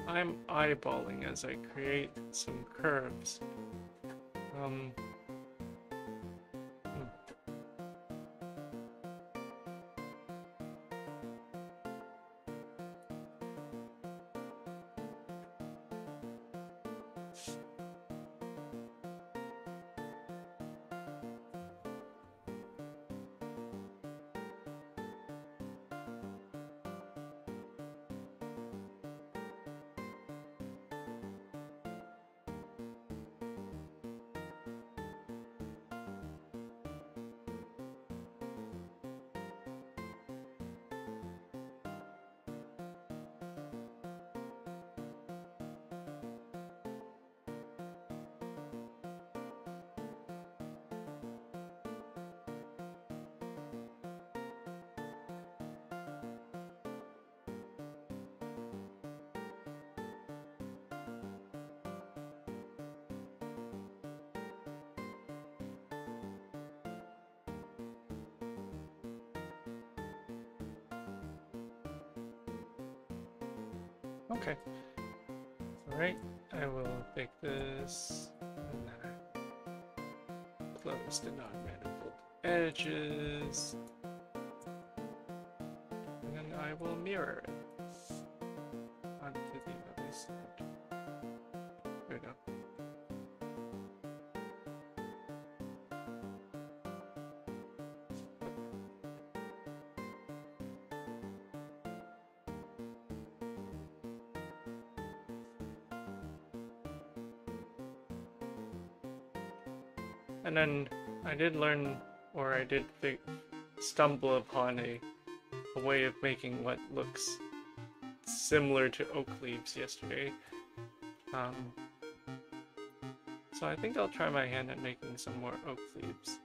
I'm eyeballing as I create some curves. Um, hmm. Okay. Alright, I will take this and then close the non-manifold edges. And then I will mirror it onto the other side. There we go. And then I did learn, or I did stumble upon a way of making what looks similar to oak leaves yesterday. So I think I'll try my hand at making some more oak leaves.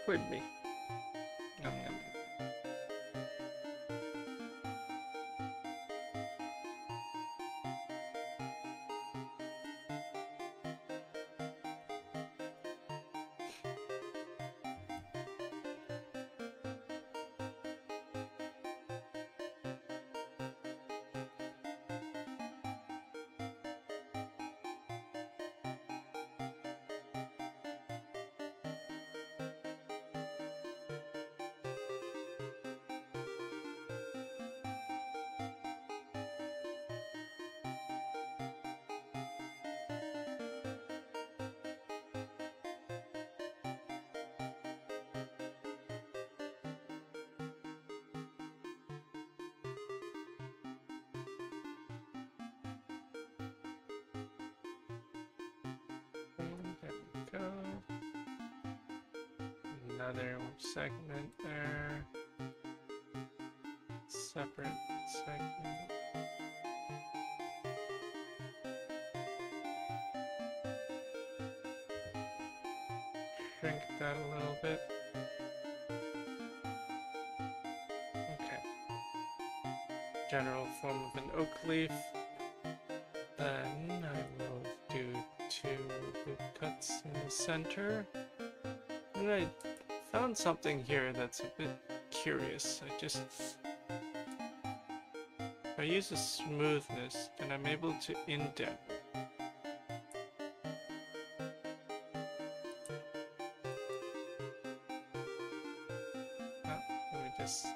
Could be. Yum, yum. There we go. Another segment there. Separate segment. Shrink that a little bit. Okay. General form of an oak leaf. Then I will do 2 loop cuts in the center. And I found something here that's a bit curious. If I use a smoothness, then I'm able to indent. Let me just...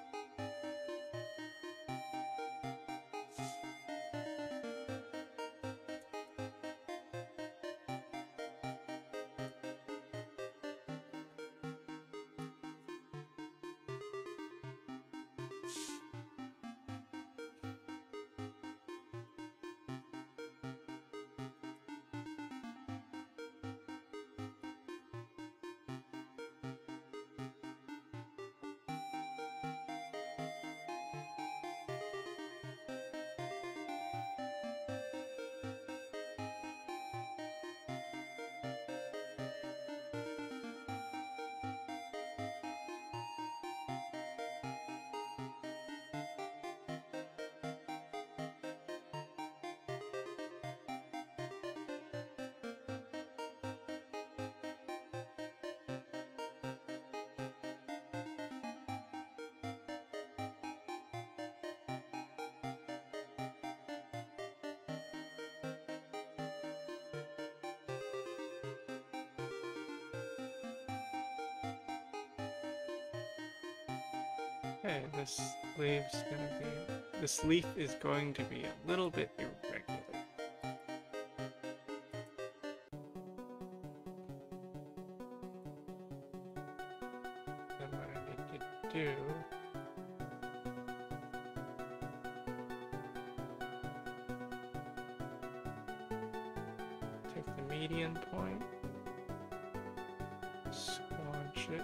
Okay, this leaf is going to be a little bit irregular. And what I need to do take the median point, squanch it.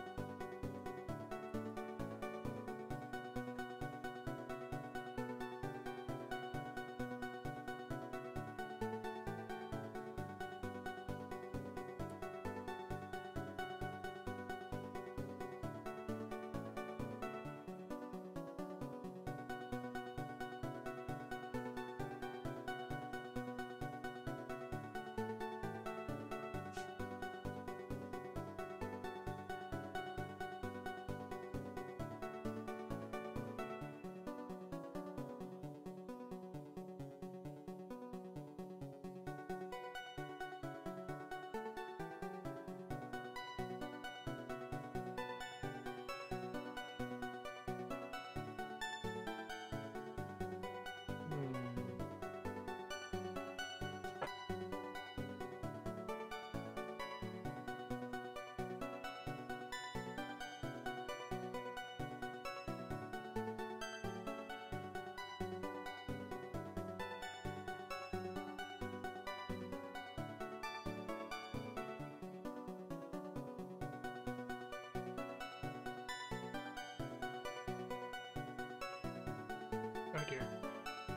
Oh dear.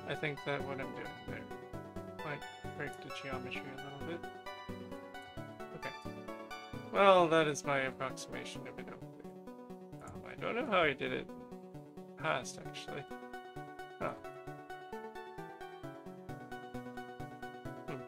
I think that what I'm doing there might break the geometry a little bit. Okay. Well, that is my approximation of it. I don't know how I did it past, actually. Oh. Hmm.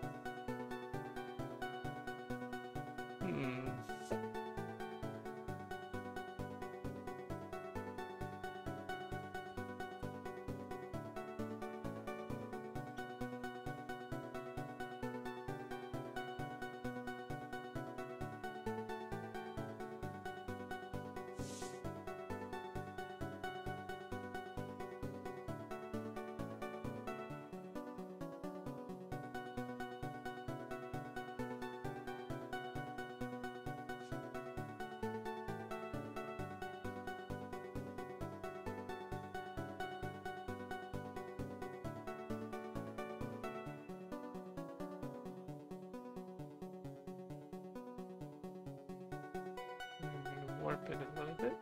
Warp it a little bit.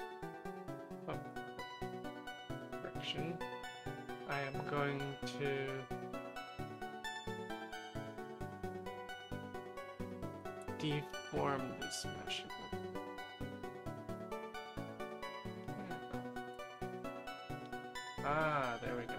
Oh. Correction. I am going to deform this mesh a bit. Ah, there we go.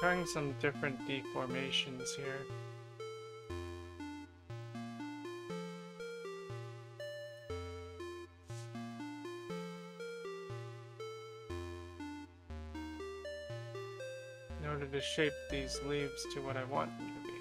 trying some different deformations here. In order to shape these leaves to what I want them to be.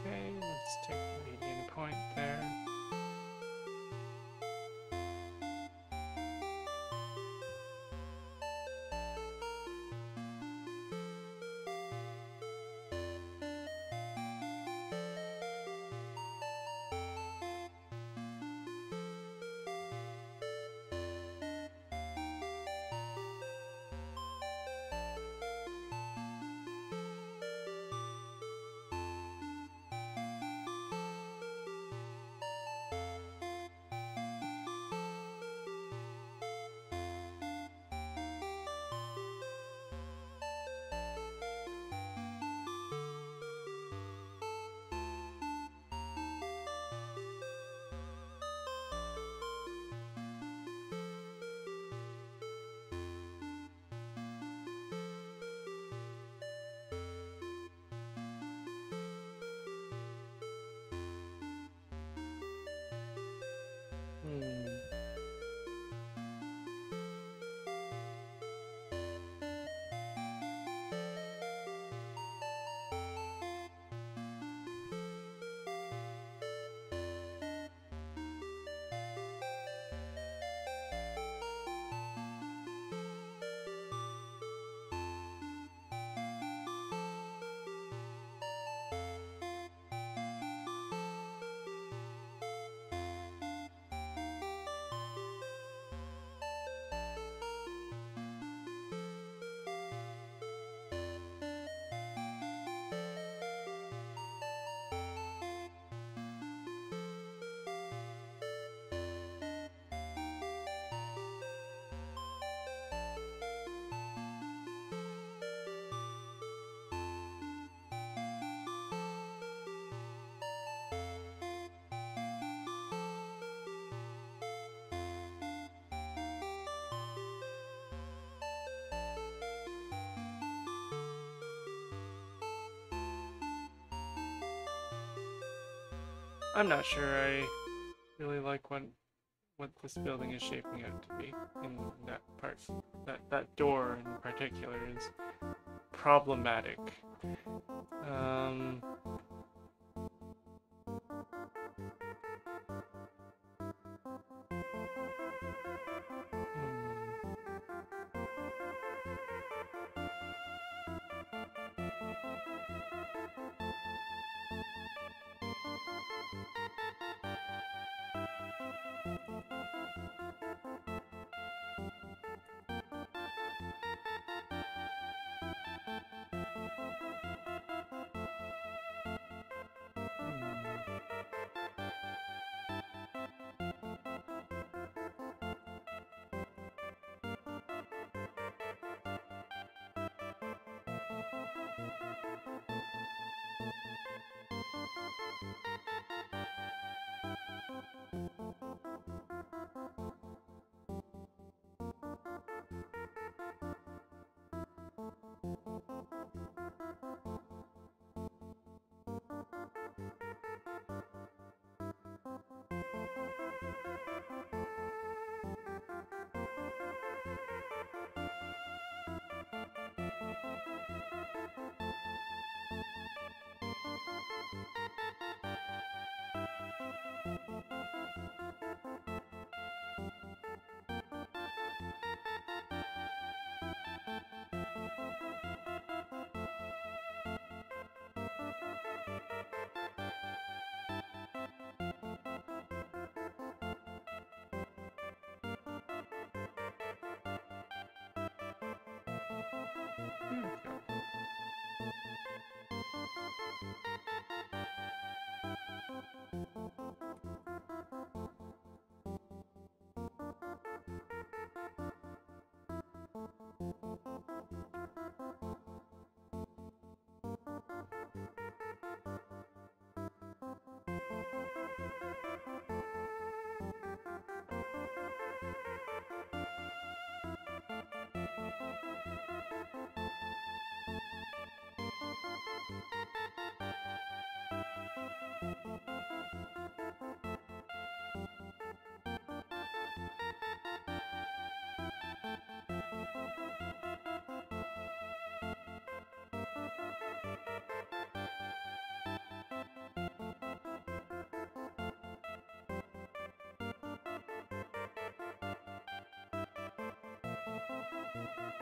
Okay, let's take the median point there. I'm not sure I really like what this building is shaping out to be in that part. That door in particular is problematic.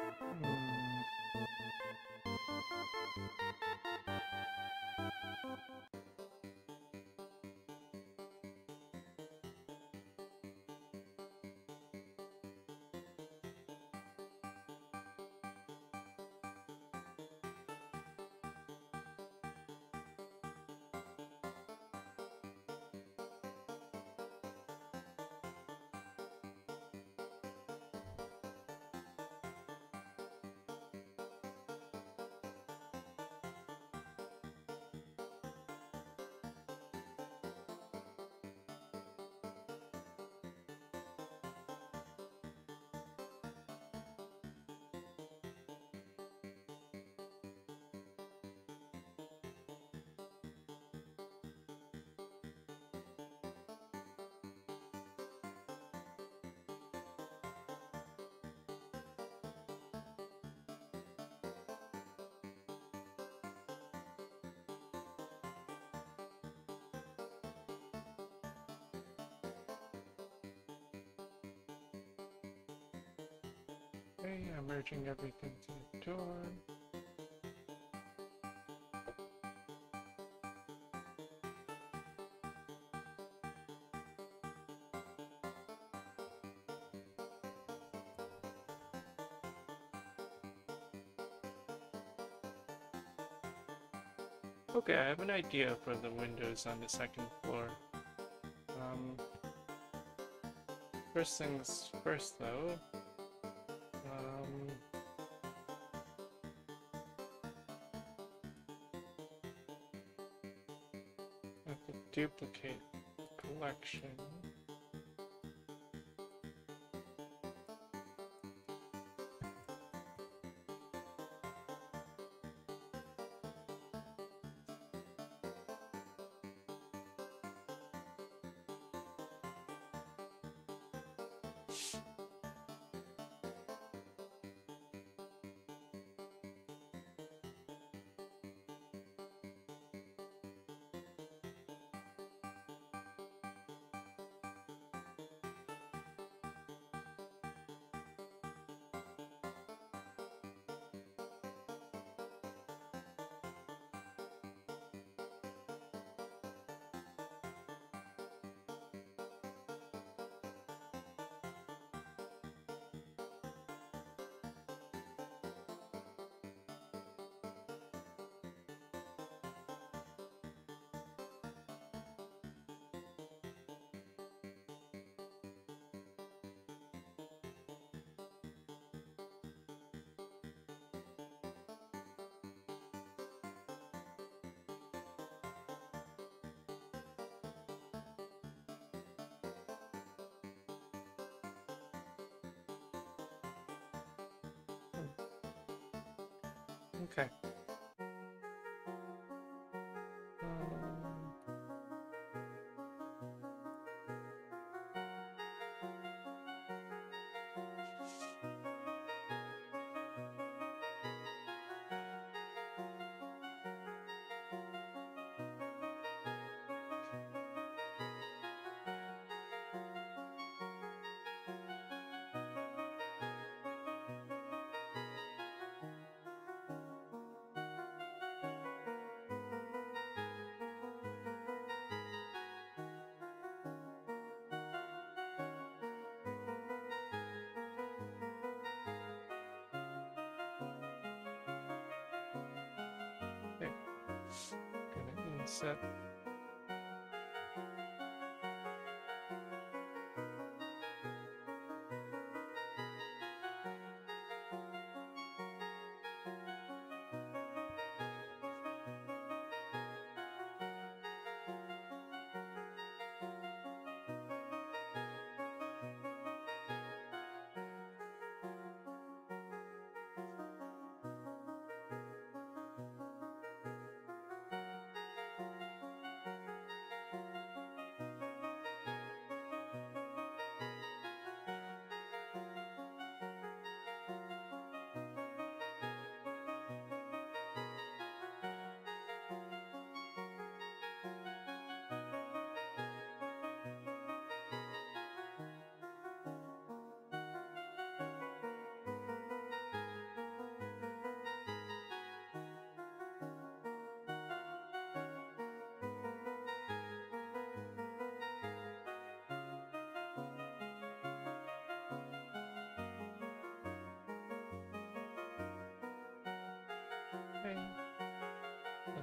Hmm. Okay, I'm merging everything to the door. Okay, I have an idea for the windows on the second floor. Um, First things first though, I have to duplicate the collection. Okay. Um, okay. Gonna inset.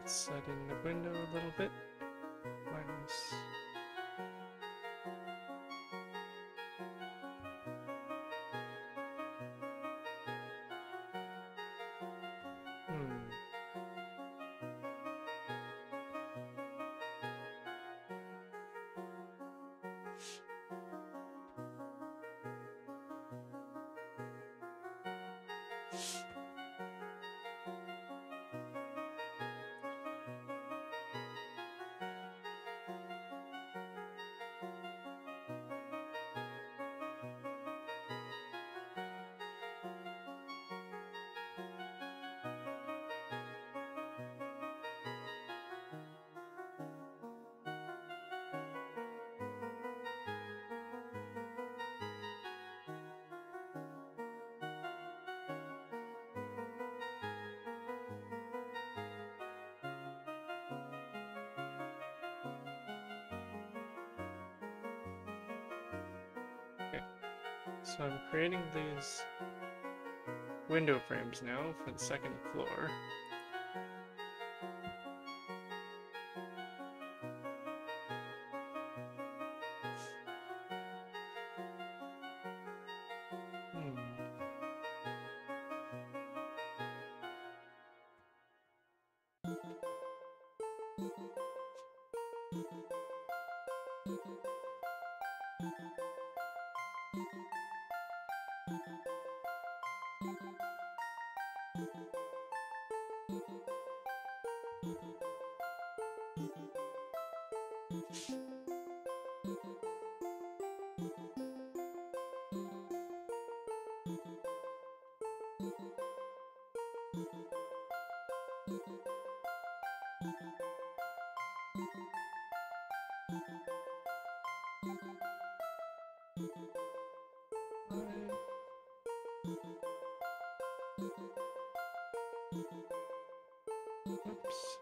set in the window a little bit. Minus. Okay, so I'm creating these window frames now for the second floor. Oops.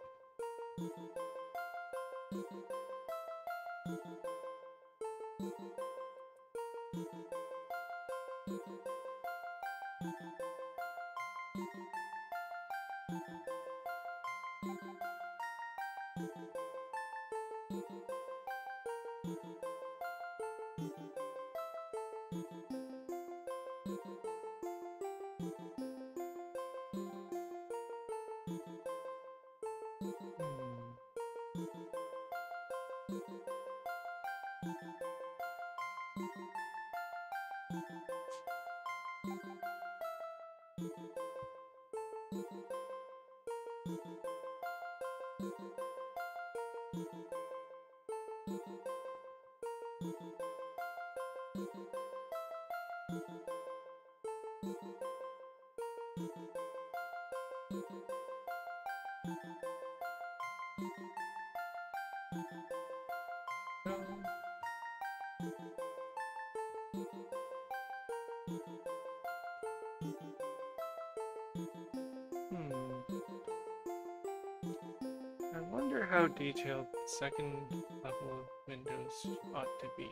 I wonder how detailed the second level of windows ought to be.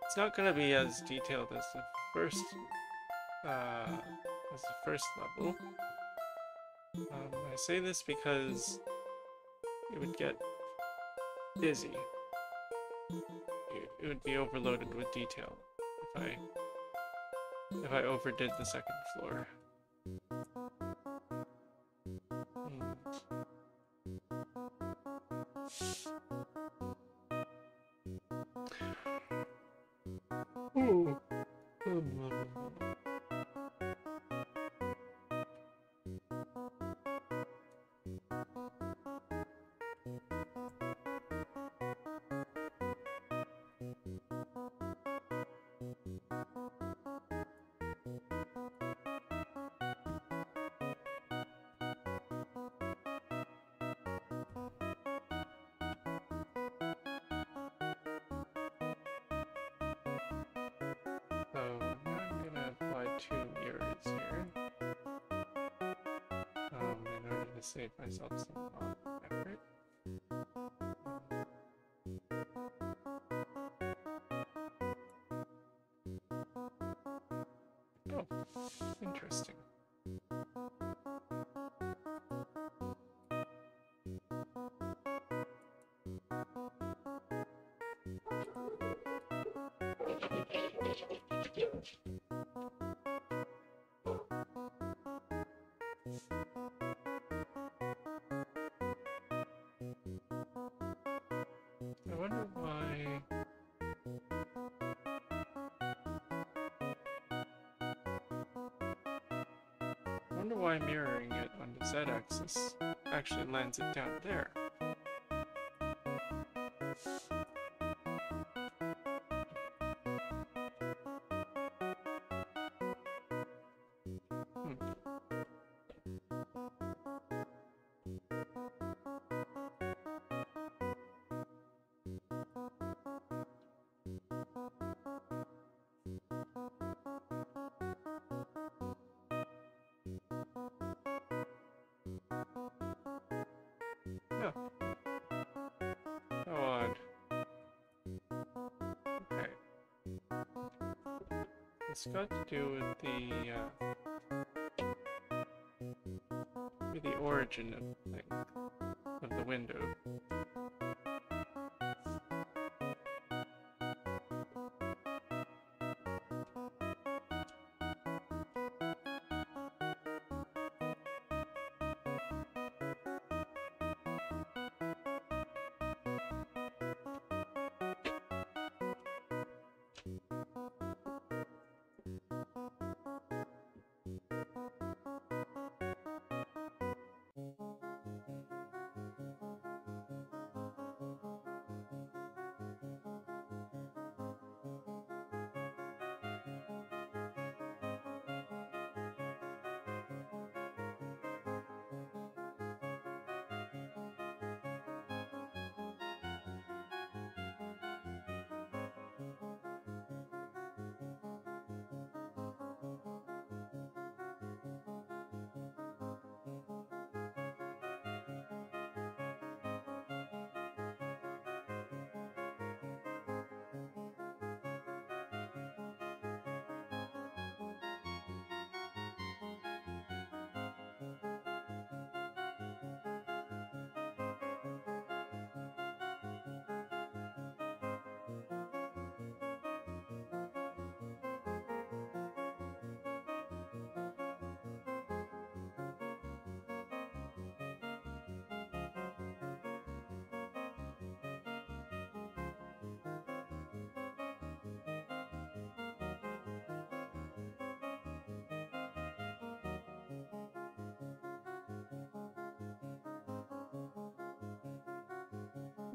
It's not going to be as detailed as the first level. I say this because it would get busy. It would be overloaded with detail if I overdid the second floor. Ooh. So now I'm gonna apply 2 mirrors here in order to save myself some effort. Oh, interesting. I wonder why. I wonder why mirroring it on the z-axis actually lands it down there. Yeah. How odd. Okay. It's got to do with the origin of the thing, of the window.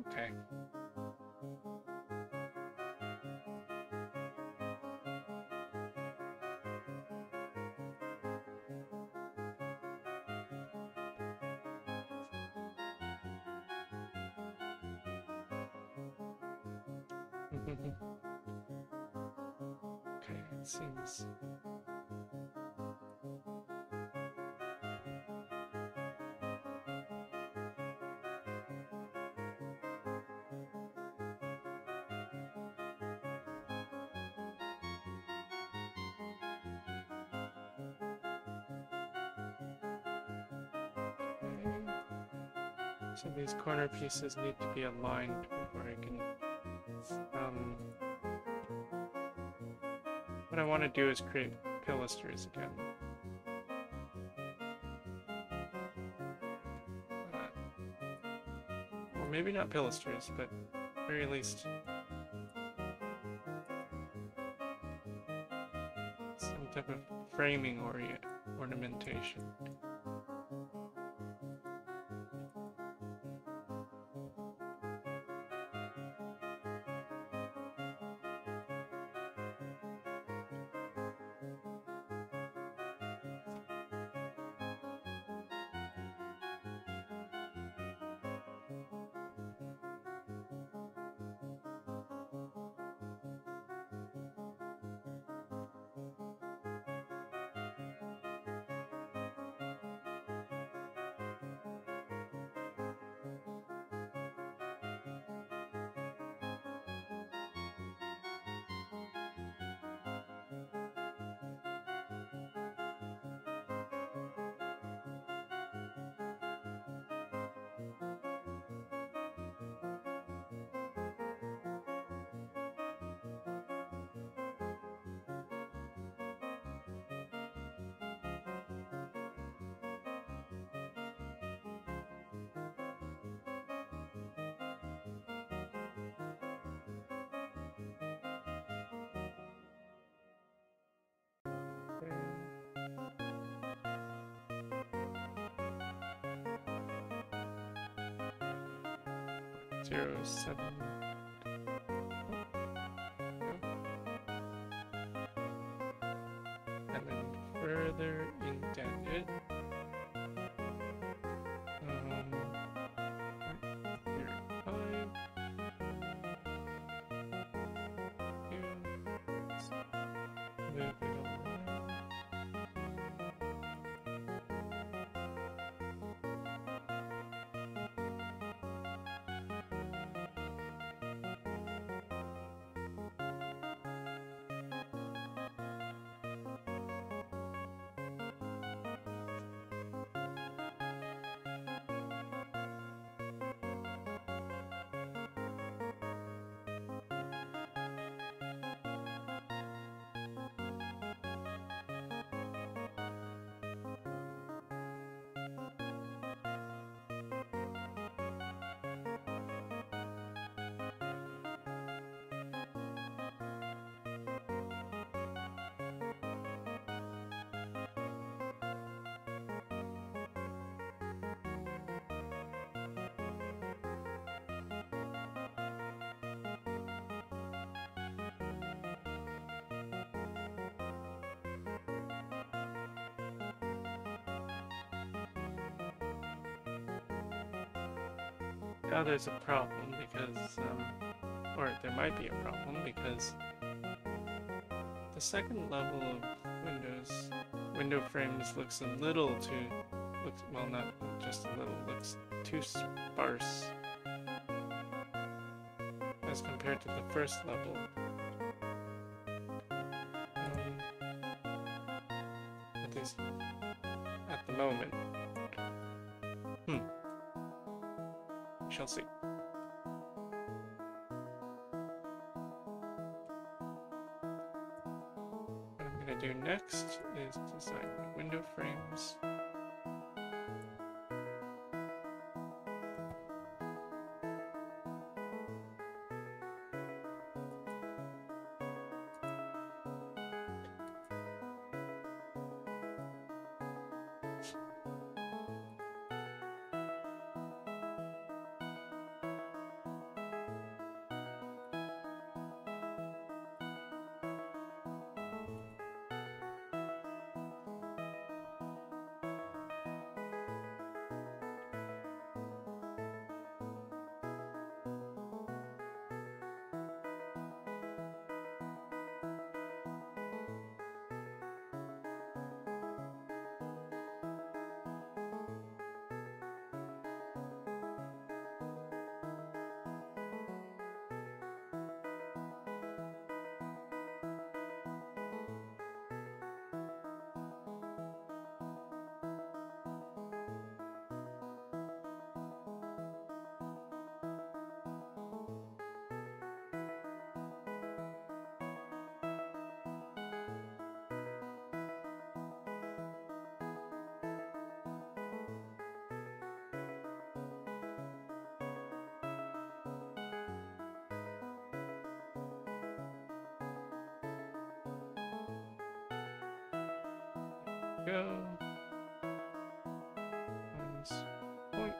Okay. Okay, it seems. Okay. So these corner pieces need to be aligned before I can. What I want to do is create pilasters again. Or maybe not pilasters, but at very least some type of framing ornamentation. 0.07. And then further indented. 0.05. Move it along. Now there's a problem because, or there might be a problem because the second level of window frames looks a little too, well, not just a little, looks too sparse as compared to the first level. At least at the moment. Shall see. What I'm going to do next is design my window frames. Go. Minus 0.15.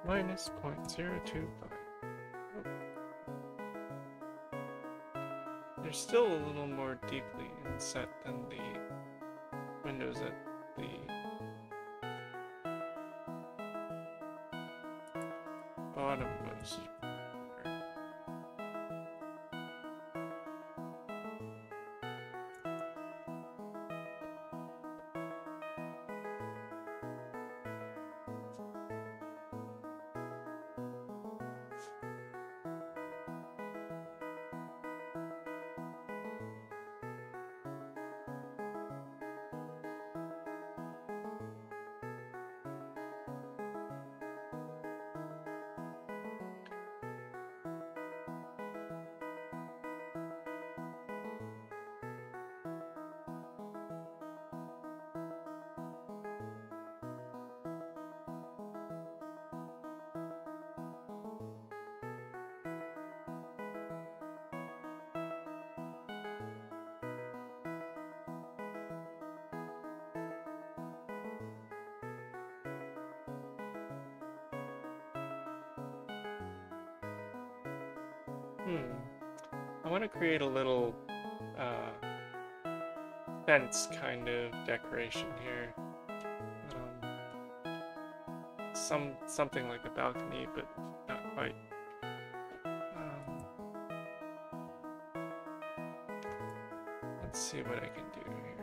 Minus 0.025. They're still a little more deeply inset than the windows at the bottom most. Hmm. I want to create a little fence kind of decoration here. Something like a balcony, but not quite. Let's see what I can do here.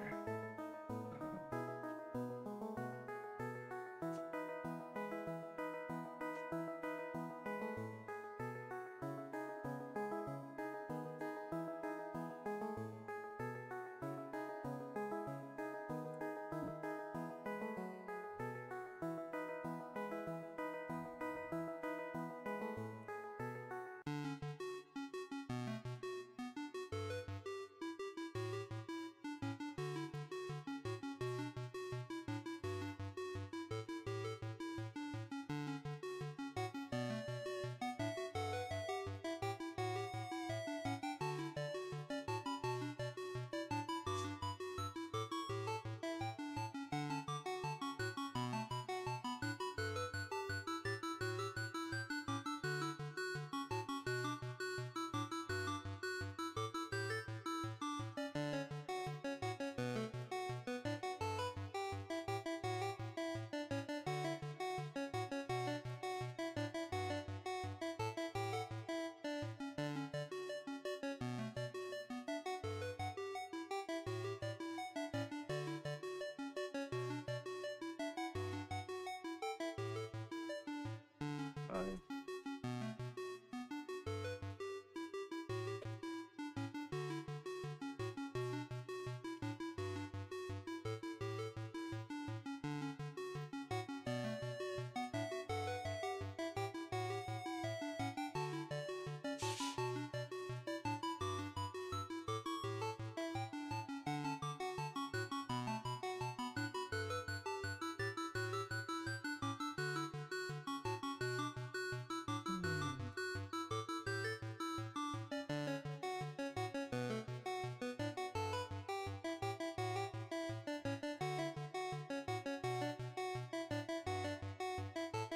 Fine.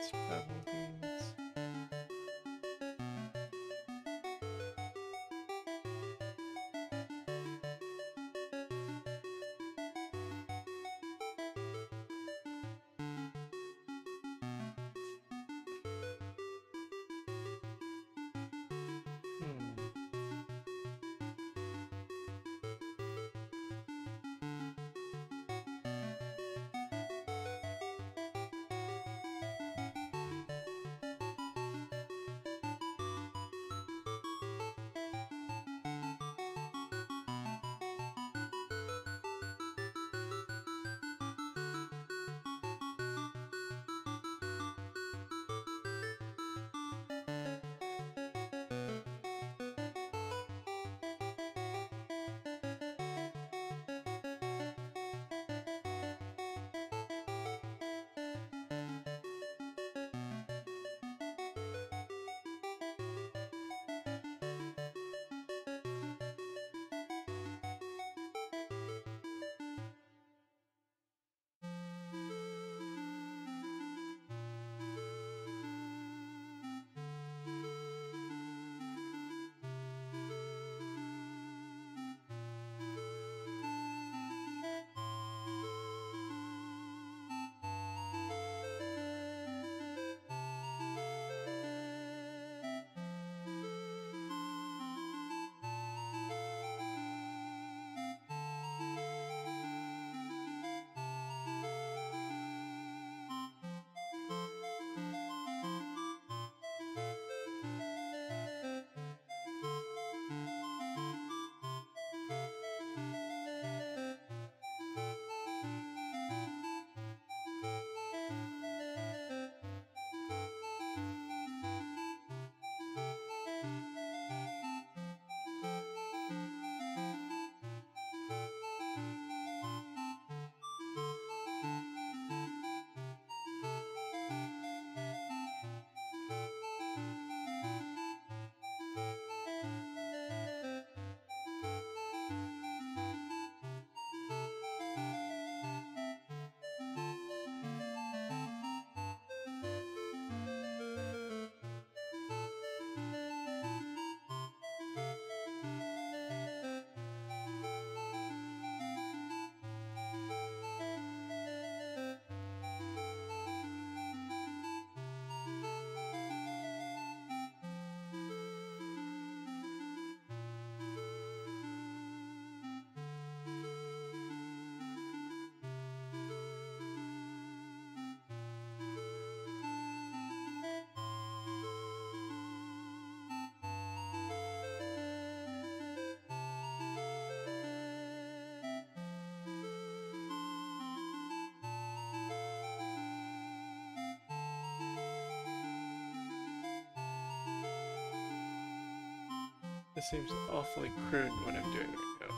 Travel beans. Hmm. seems awfully crude what I'm doing right now.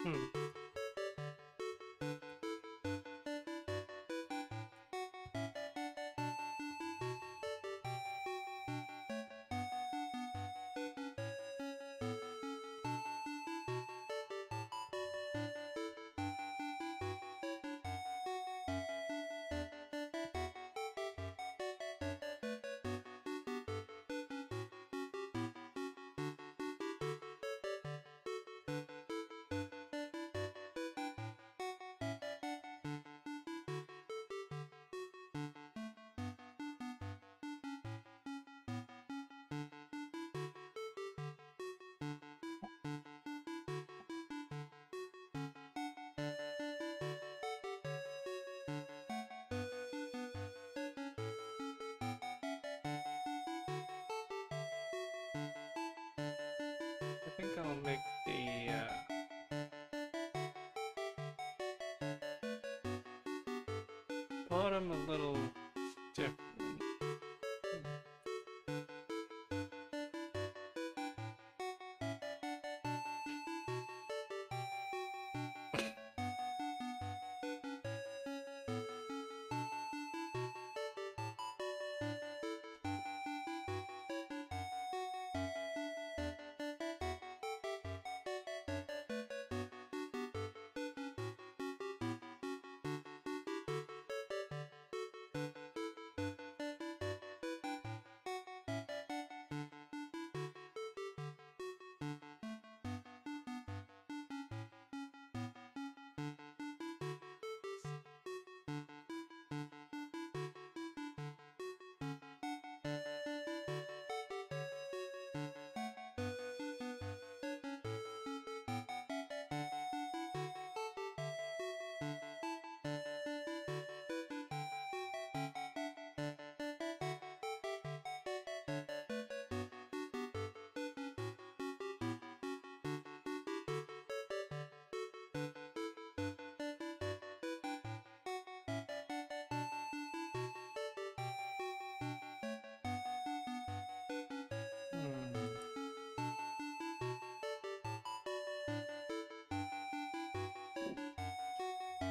Hmm. I'll make the bottom a little different.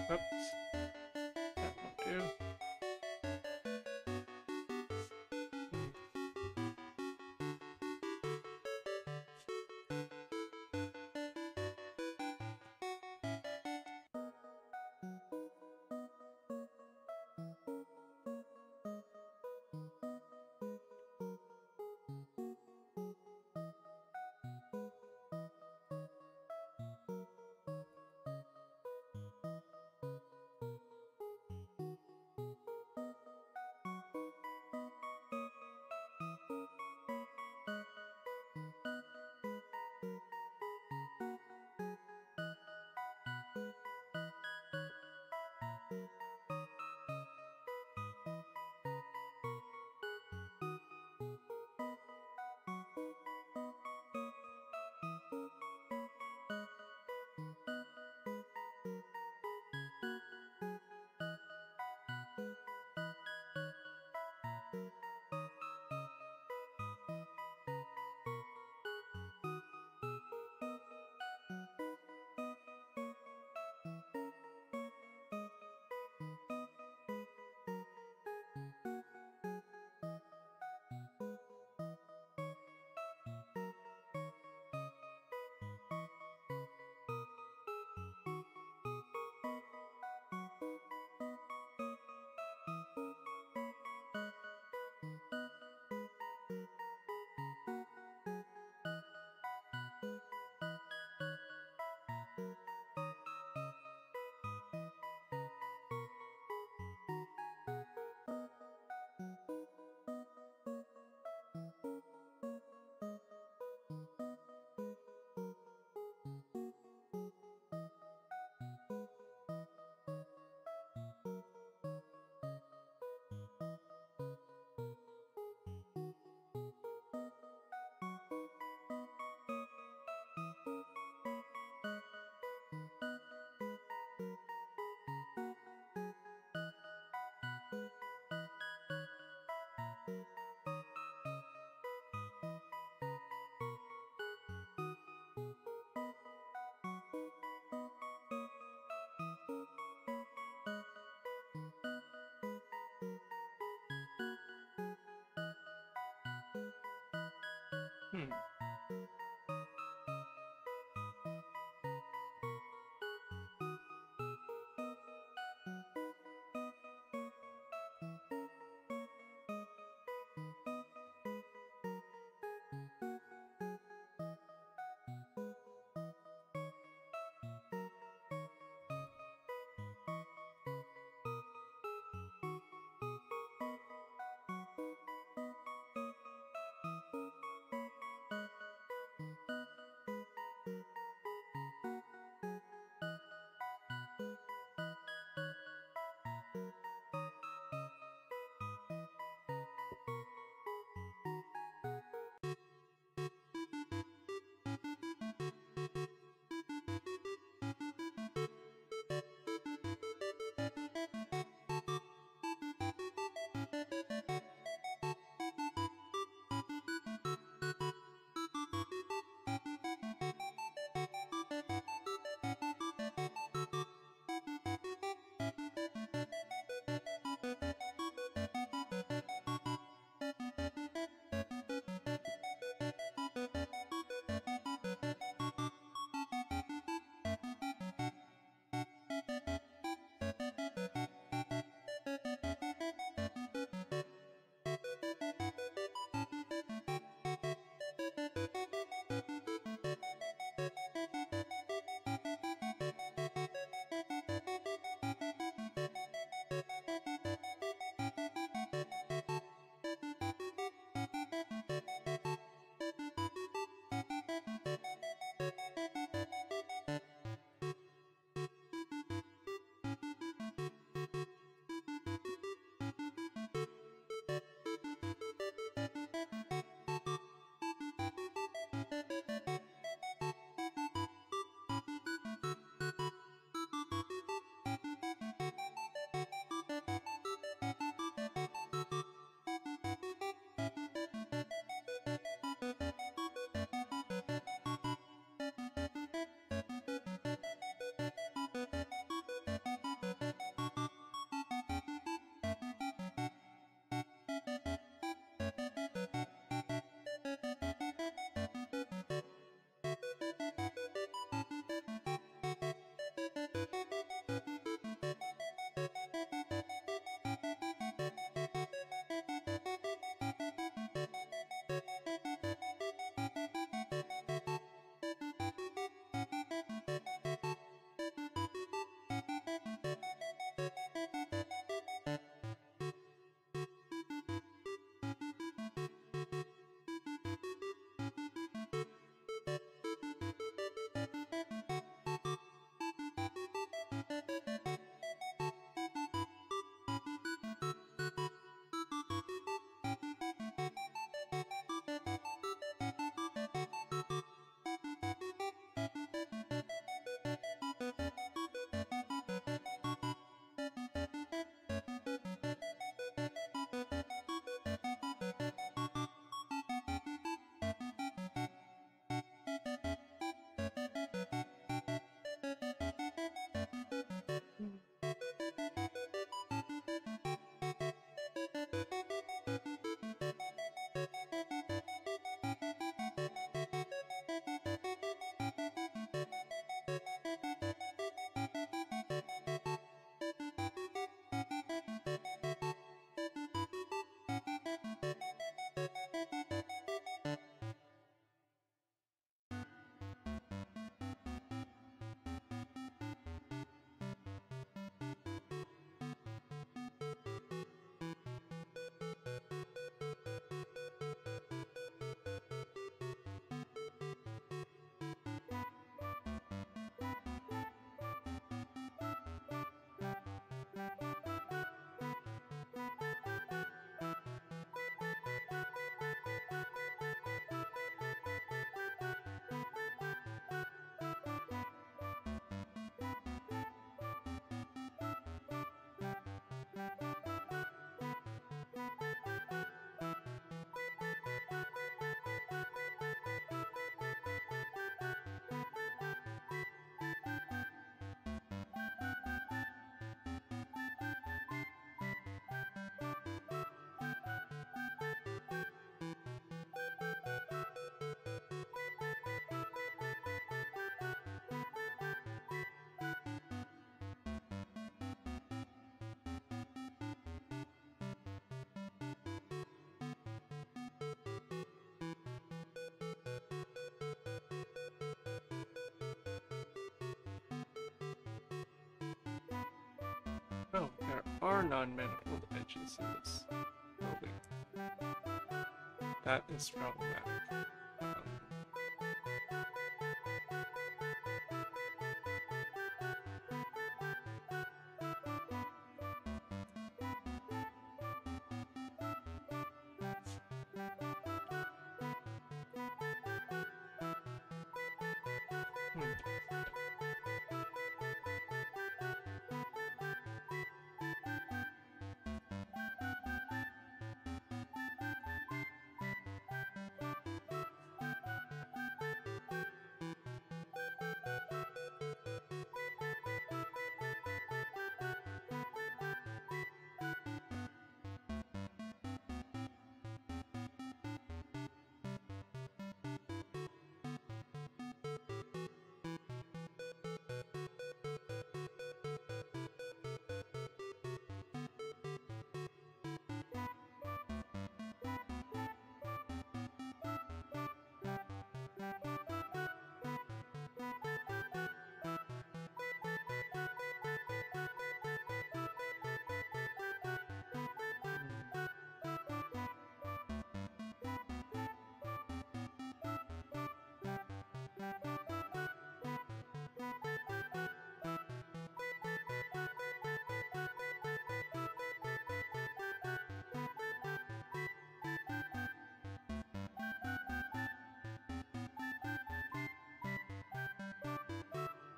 Whoops. That won't do. Hmm. there are non-manifold edges in this building. That is problematic.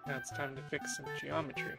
Now it's time to fix some geometry.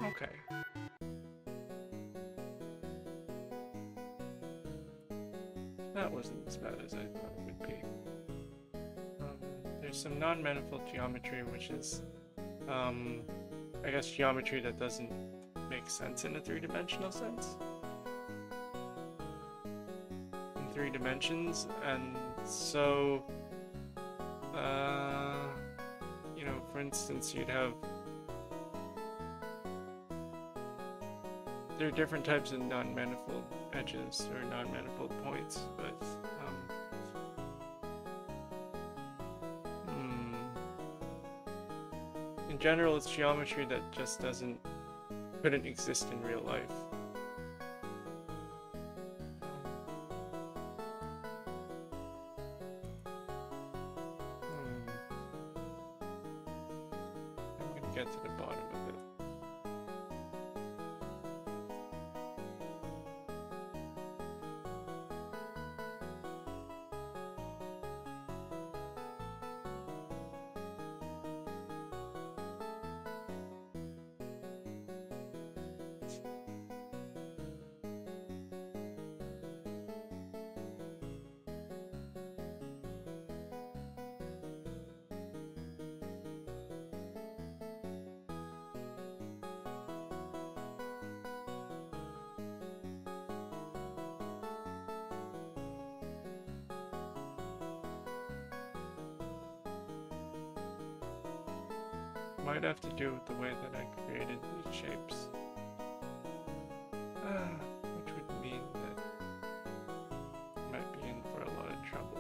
Okay. That wasn't as bad as I thought it would be. There's some non-manifold geometry, which is, I guess geometry that doesn't make sense in a three-dimensional sense. In 3 dimensions, and so, you know, for instance, you'd have there are different types of non-manifold edges or non-manifold points, but in general, it's geometry that just couldn't exist in real life. I'm gonna get to the bottom of it. Might have to do with the way that I created these shapes. Which would mean that I might be in for a lot of trouble.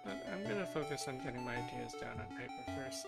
But I'm gonna focus on getting my ideas down on paper first.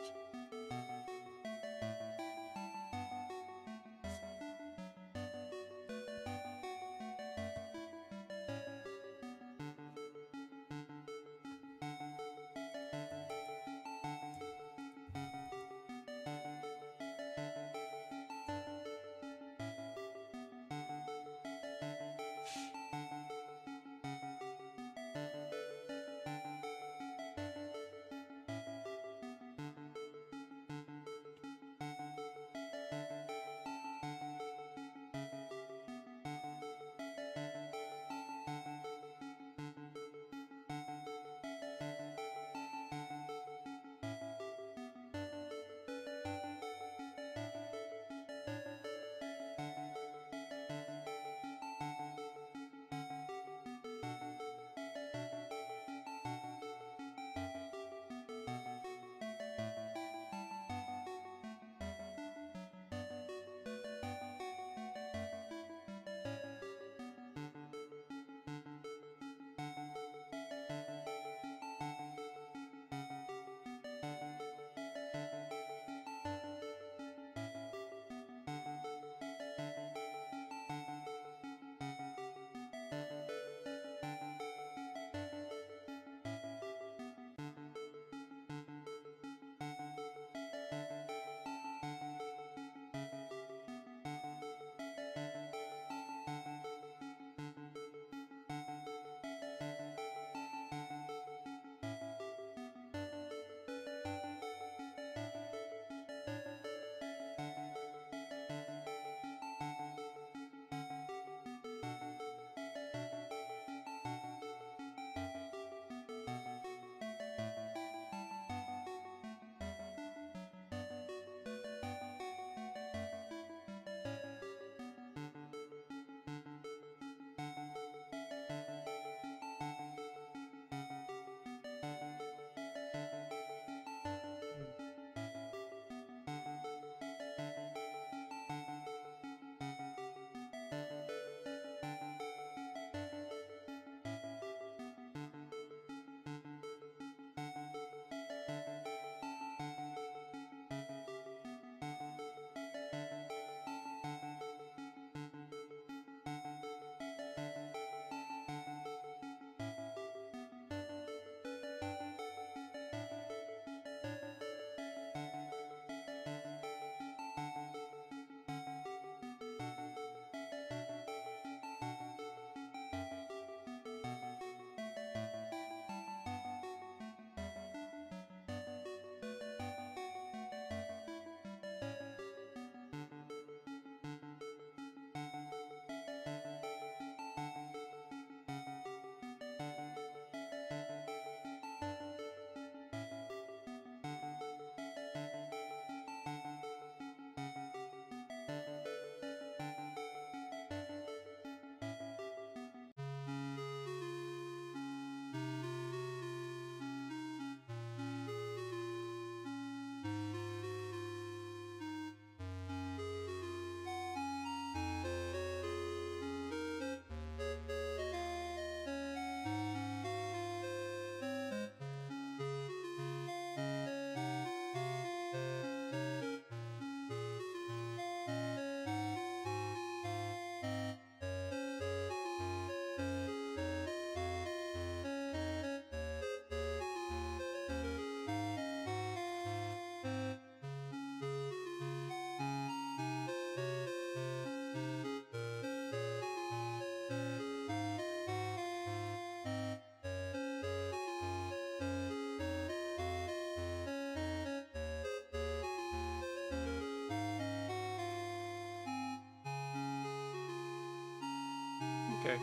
Okay,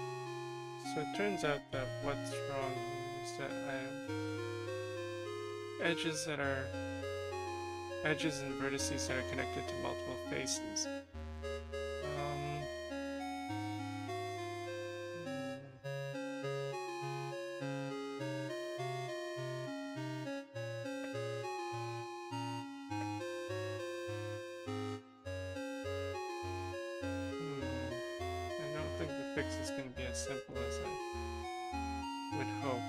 so it turns out that what's wrong here is that I have edges and vertices that are connected to multiple faces. I don't think the fix is going to be as simple as I would hope.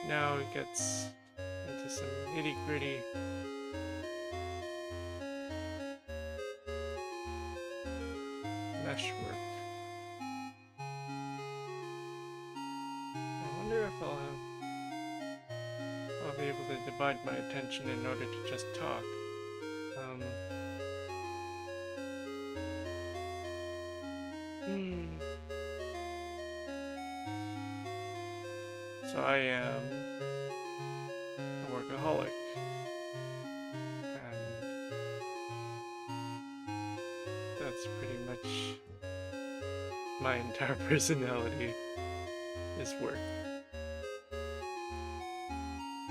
Now it gets into some nitty-gritty mesh work. I wonder if I'll be able to divide my attention in order to just talk. So I am a workaholic, and that's pretty much my entire personality is work. I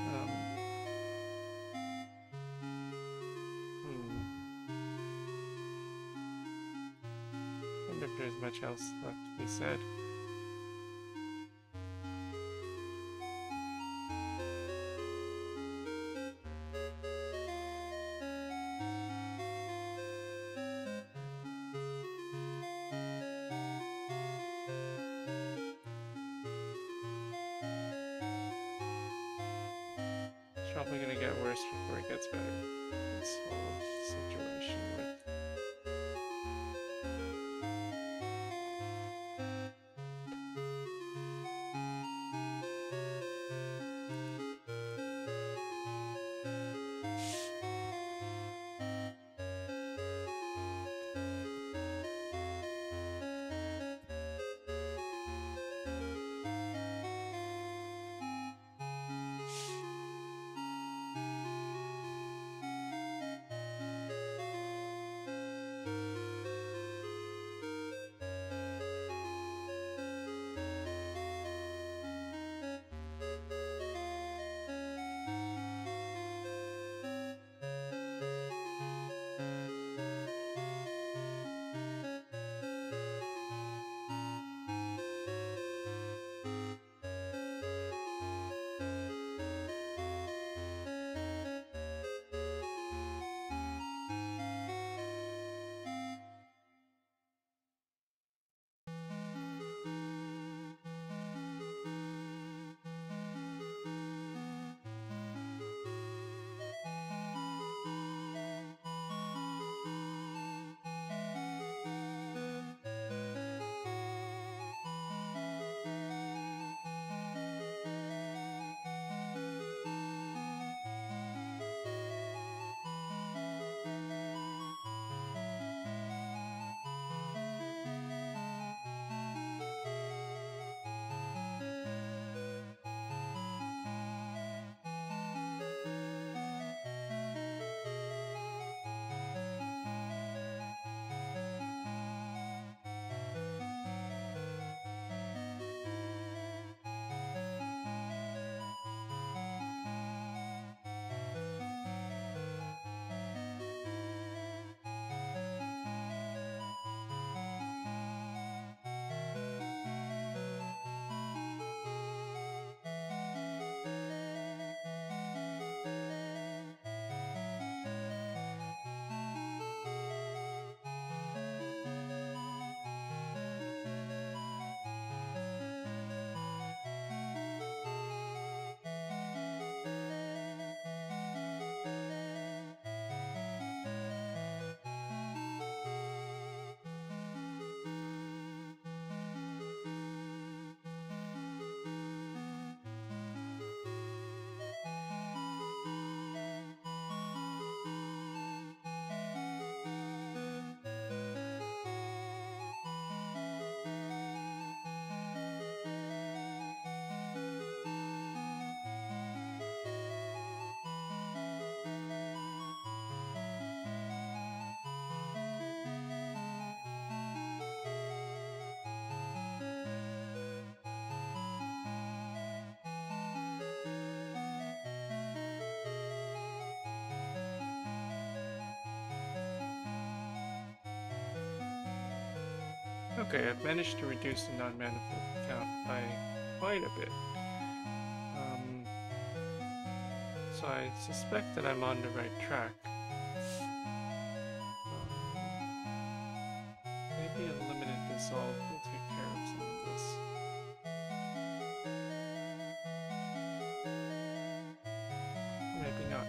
wonder if there's much else left to be said. It's probably gonna get worse before it gets better. This whole situation with Okay, I've managed to reduce the non-manifold count by quite a bit. So I suspect that I'm on the right track. Maybe a limited dissolve will take care of some of this. Maybe not.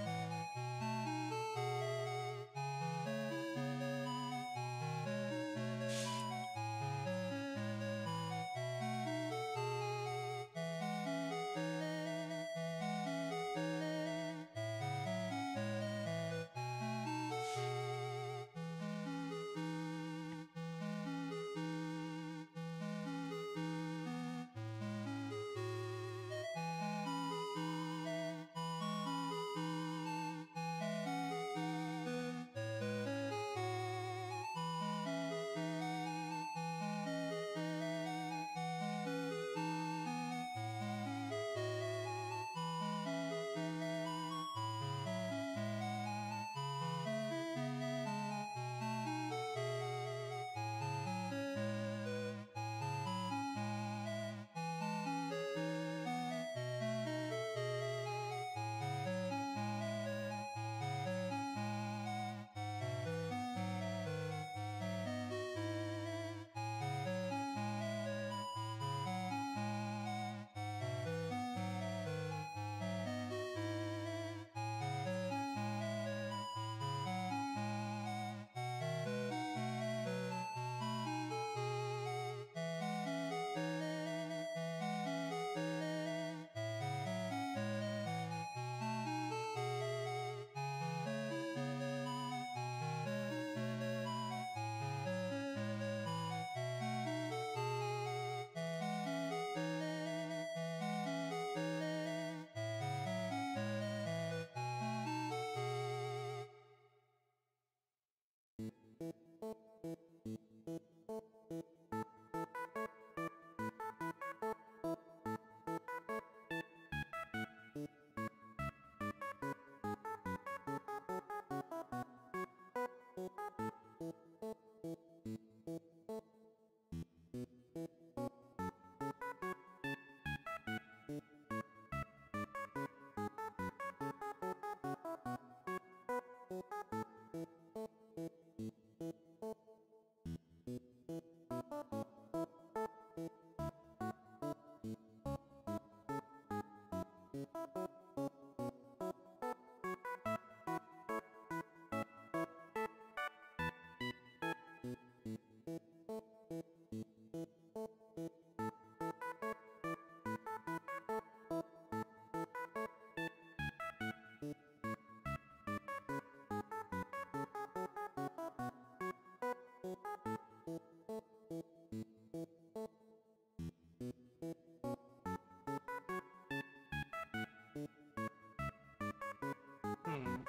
Mhm.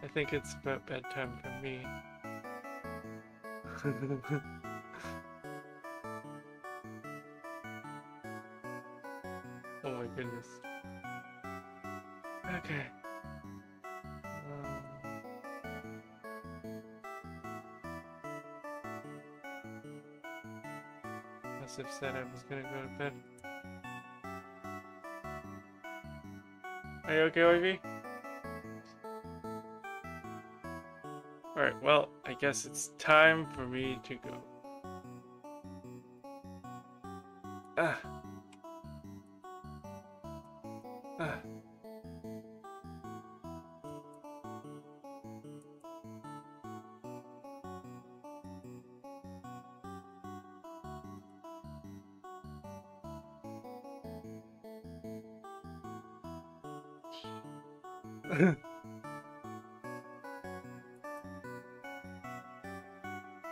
I think it's about bedtime for me. Oh my goodness. Okay. Must have said I was gonna go to bed. Are you okay, Ivy? Alright, well, I guess it's time for me to go. Ah. Ah.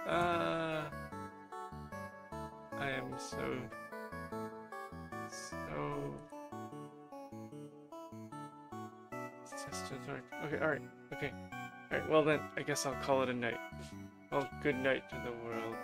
uh, I am so okay, alright, okay. Alright, well then, I guess I'll call it a night. Well, good night to the world.